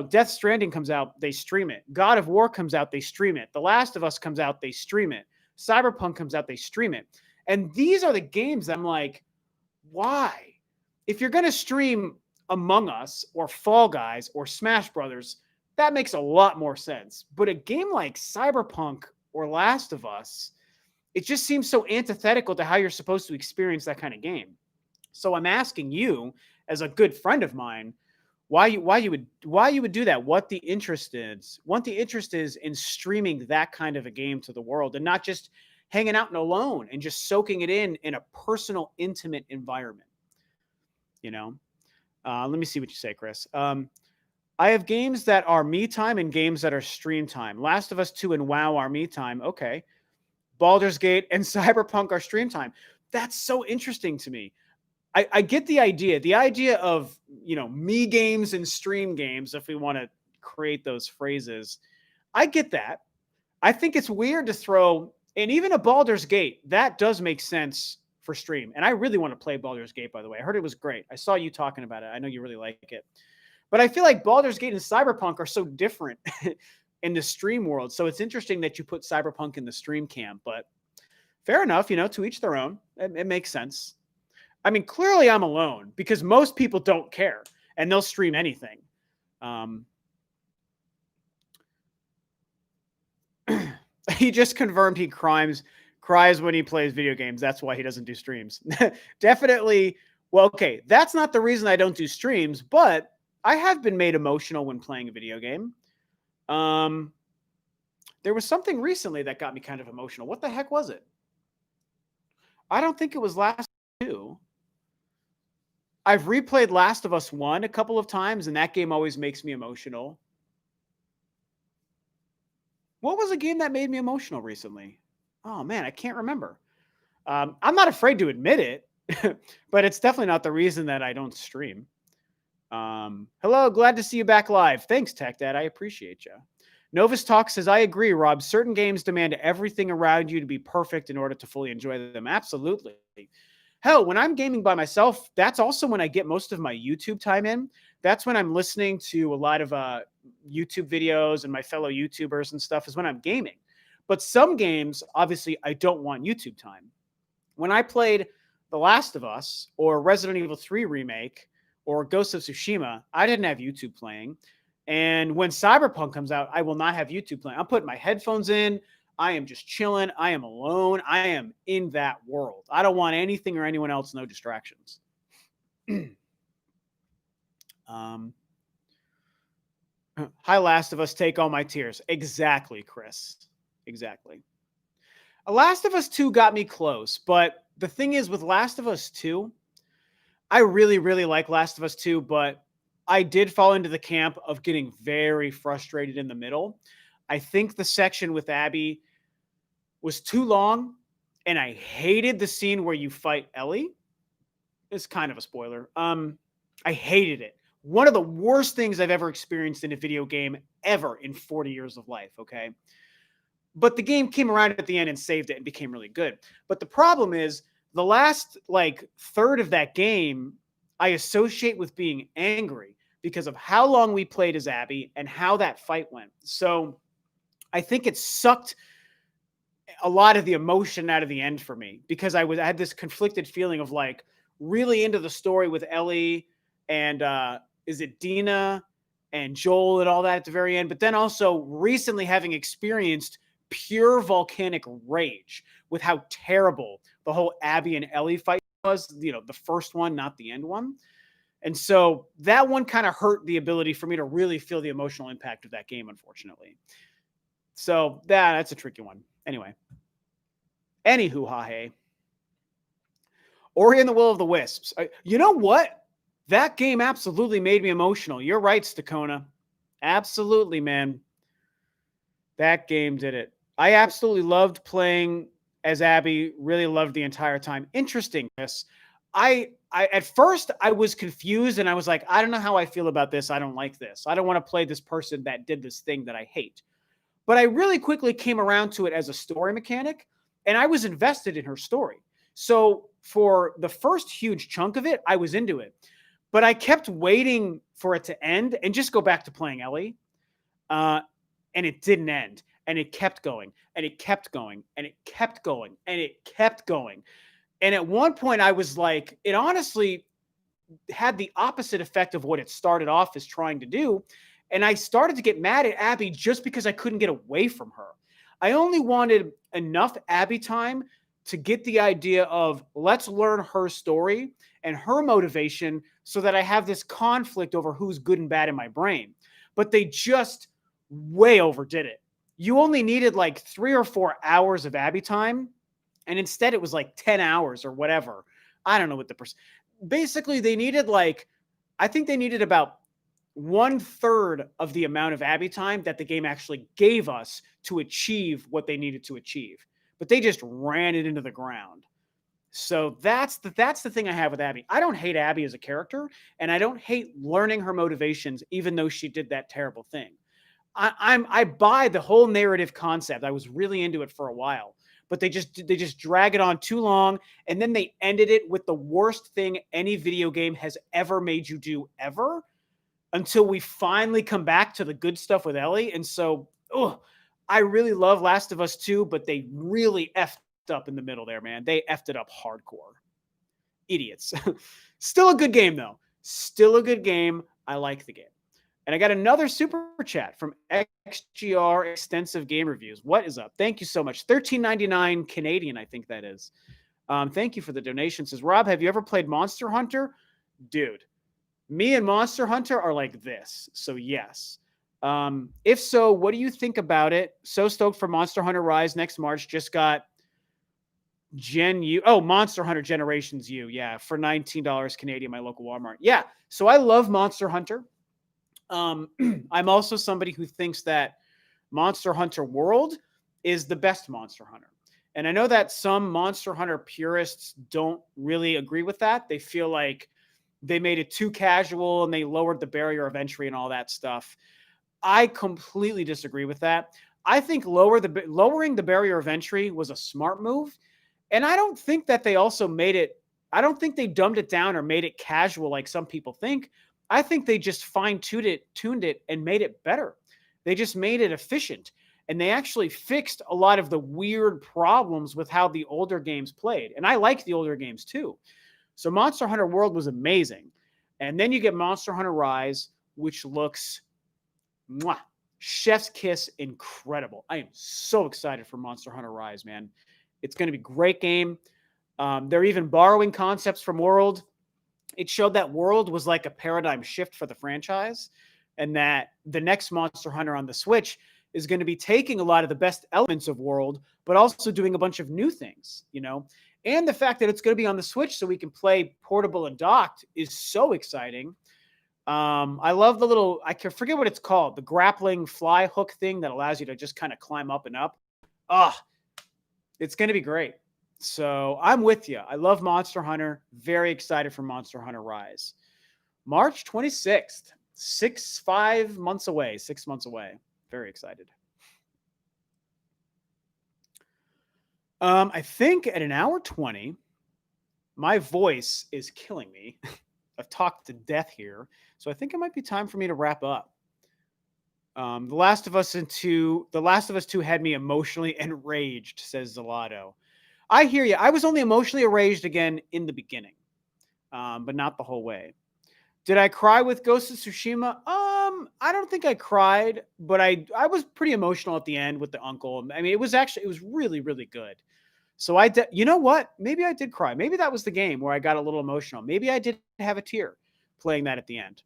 Death Stranding comes out, they stream it. God of War comes out, they stream it. The Last of Us comes out, they stream it. Cyberpunk comes out, they stream it. And these are the games that I'm like, why? If you're going to stream Among Us or Fall Guys or Smash Brothers, that makes a lot more sense. But a game like Cyberpunk or Last of Us, it just seems so antithetical to how you're supposed to experience that kind of game. So I'm asking you, as a good friend of mine, why you would do that? What the interest is? What the interest is in streaming that kind of a game to the world and not just hanging out and alone and just soaking it in a personal, intimate environment. Let me see what you say, Chris. I have games that are me time and games that are stream time. Last of Us 2 and WoW are me time. Okay. Baldur's Gate and Cyberpunk are stream time. That's so interesting to me. I get the idea. The idea of, me games and stream games, if we want to create those phrases. I get that. I think it's weird to throw, and even a Baldur's Gate, that does make sense for stream. And I really want to play Baldur's Gate, by the way. I heard it was great. I saw you talking about it. I know you really like it. But I feel like Baldur's Gate and Cyberpunk are so different in the stream world. So it's interesting that you put Cyberpunk in the stream camp. But fair enough, to each their own. It makes sense. I mean, clearly I'm alone because most people don't care and they'll stream anything. He just confirmed he cries when he plays video games. That's why he doesn't do streams. Definitely. Well, okay, that's not the reason I don't do streams, but I have been made emotional when playing a video game. There was something recently that got me kind of emotional. What the heck was it? I don't think it was Last of Us 2. I've replayed Last of Us 1 a couple of times, and that game always makes me emotional. What was a game that made me emotional recently? Oh, man, I can't remember. I'm not afraid to admit it, but it's definitely not the reason that I don't stream. Hello, glad to see you back live. Thanks, Tech Dad. I appreciate you. Novus Talk says, I agree, Rob. Certain games demand everything around you to be perfect in order to fully enjoy them. Absolutely. Hell, when I'm gaming by myself, that's also when I get most of my YouTube time in. That's when I'm listening to a lot of YouTube videos and my fellow YouTubers and stuff is when I'm gaming. But some games, obviously, I don't want YouTube time. When I played The Last of Us or Resident Evil 3 Remake or Ghost of Tsushima, I didn't have YouTube playing. And when Cyberpunk comes out, I will not have YouTube playing. I'm putting my headphones in. I am just chilling. I am alone. I am in that world. I don't want anything or anyone else, no distractions. Hi, Last of Us, take all my tears. Exactly, Chris. Exactly. Last of Us 2 got me close, but the thing is with Last of Us 2, I really, really like Last of Us 2, but I did fall into the camp of getting very frustrated in the middle. I think the section with Abby was too long, and I hated the scene where you fight Ellie. It's kind of a spoiler. I hated it. One of the worst things I've ever experienced in a video game ever in 40 years of life, okay? But the game came around at the end and saved it and became really good. But the problem is the last like third of that game I associate with being angry because of how long we played as Abby and how that fight went. So I think it sucked a lot of the emotion out of the end for me because I had this conflicted feeling of like really into the story with Ellie and is it Dina and Joel and all that at the very end, but then also recently having experienced pure volcanic rage with how terrible the whole Abby and Ellie fight was, you know, the first one, not the end one. And so that one kind of hurt the ability for me to really feel the emotional impact of that game, unfortunately. So that's a tricky one. Anyway. Anywho, ha-hey. Ori and the Will of the Wisps. You know what? That game absolutely made me emotional. You're right, Stakona. Absolutely, man. That game did it. I absolutely loved playing as Abby. Really loved the entire time. Interesting, Chris. I at first I was confused and I was like, I don't know how I feel about this. I don't like this. I don't want to play this person that did this thing that I hate. But I really quickly came around to it as a story mechanic, and I was invested in her story. So for the first huge chunk of it, I was into it. But I kept waiting for it to end and just go back to playing Ellie. And it didn't end. And it kept going. And it kept going. And it kept going. And it kept going. And at one point, I was like, it honestly had the opposite effect of what it started off as trying to do. And I started to get mad at Abby just because I couldn't get away from her. I only wanted enough Abby time to get the idea of let's learn her story and her motivation so that I have this conflict over who's good and bad in my brain. But they just way overdid it. You only needed like 3 or 4 hours of Abby time, and instead it was like 10 hours or whatever. I don't know what the basically they needed like, I think they needed about 1/3 of the amount of Abby time that the game actually gave us to achieve what they needed to achieve. But they just ran it into the ground. So that's the thing I have with Abby. I don't hate Abby as a character, and I don't hate learning her motivations, even though she did that terrible thing. I buy the whole narrative concept. I was really into it for a while, but they just drag it on too long, and then they ended it with the worst thing any video game has ever made you do ever, until we finally come back to the good stuff with Ellie. And so, I really love Last of Us 2, but they really effed up in the middle there, man. They effed it up hardcore. Idiots. Still a good game, though. Still a good game. I like the game. And I got another super chat from XGR Extensive Game Reviews. What is up? Thank you so much. $13.99 Canadian, I think that is. Thank you for the donation. Says, Rob, have you ever played Monster Hunter? Dude, me and Monster Hunter are like this. So yes. If so, what do you think about it? So stoked for Monster Hunter Rise next March. Just got Monster Hunter Generations U. Yeah, for $19 Canadian, my local Walmart. Yeah, so I love Monster Hunter. I'm also somebody who thinks that Monster Hunter World is the best Monster Hunter. And I know that some Monster Hunter purists don't really agree with that. They feel like they made it too casual and they lowered the barrier of entry and all that stuff. I completely disagree with that. I think lowering the barrier of entry was a smart move. And I don't think that they also I don't think they dumbed it down or made it casual like some people think. I think they just fine-tuned it, and made it better. They just made it efficient. And they actually fixed a lot of the weird problems with how the older games played. And I like the older games too. So Monster Hunter World was amazing. And then you get Monster Hunter Rise, which looks chef's kiss incredible. I am so excited for Monster Hunter Rise, man. It's going to be a great game. They're even borrowing concepts from World. It showed that World was like a paradigm shift for the franchise, and that the next Monster Hunter on the Switch is going to be taking a lot of the best elements of World, but also doing a bunch of new things, you know? And the fact that it's going to be on the Switch so we can play portable and docked is so exciting. I love the little, I can forget what it's called, the grappling fly hook thing that allows you to just kind of climb up and up. Ah, it's going to be great. So I'm with you. I love Monster Hunter. Very excited for Monster Hunter Rise. March 26th, 5 months away, 6 months away. Very excited. I think at an hour 20, my voice is killing me. I've talked to death here. So I think it might be time for me to wrap up. The Last of Us 2 had me emotionally enraged, says Zelato. I hear you. I was only emotionally enraged again in the beginning, but not the whole way. Did I cry with Ghost of Tsushima? I don't think I cried, but I was pretty emotional at the end with the uncle. I mean, it was really, really good. So you know what? Maybe I did cry. Maybe that was the game where I got a little emotional. Maybe I did have a tear playing that at the end.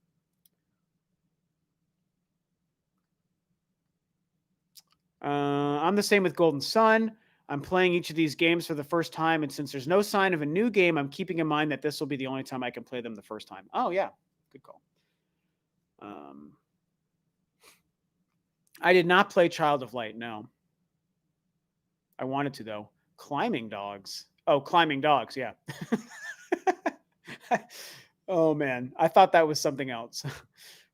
I'm the same with Golden Sun. I'm playing each of these games for the first time, and since there's no sign of a new game, I'm keeping in mind that this will be the only time I can play them the first time. Oh yeah, good call. I did not play Child of Light. No, I wanted to though. Climbing Dogs. Oh, Climbing Dogs. Yeah. Oh man, I thought that was something else.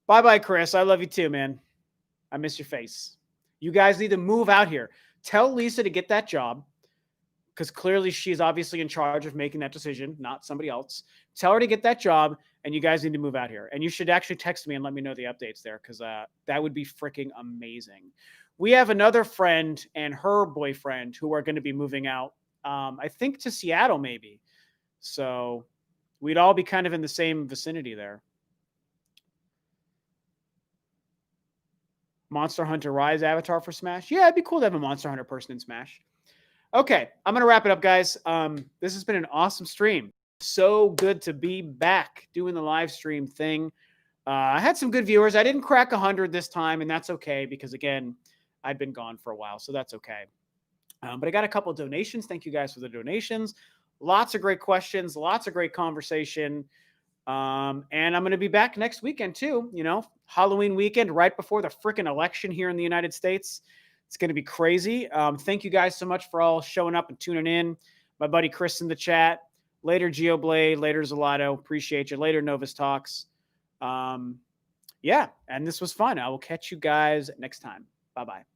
Bye bye, Chris. I love you too, man. I miss your face. You guys need to move out here. Tell Lisa to get that job because clearly she's obviously in charge of making that decision, not somebody else. Tell her to get that job, and you guys need to move out here. And you should actually text me and let me know the updates there because that would be freaking amazing. We have another friend and her boyfriend who are going to be moving out, I think to Seattle maybe. So we'd all be kind of in the same vicinity there. Monster Hunter Rise avatar for Smash. Yeah, it'd be cool to have a Monster Hunter person in Smash. Okay, I'm going to wrap it up, guys. This has been an awesome stream. So good to be back doing the live stream thing. I had some good viewers. I didn't crack 100 this time, and that's okay because, again, I'd been gone for a while, so that's okay. But I got a couple of donations. Thank you guys for the donations. Lots of great questions, lots of great conversation. And I'm going to be back next weekend too. You know, Halloween weekend right before the freaking election here in the United States. It's going to be crazy. Thank you guys so much for all showing up and tuning in. My buddy Chris in the chat. Later, GeoBlade. Later, Zelato. Appreciate you. Later, Novus Talks. Yeah, and this was fun. I will catch you guys next time. Bye-bye.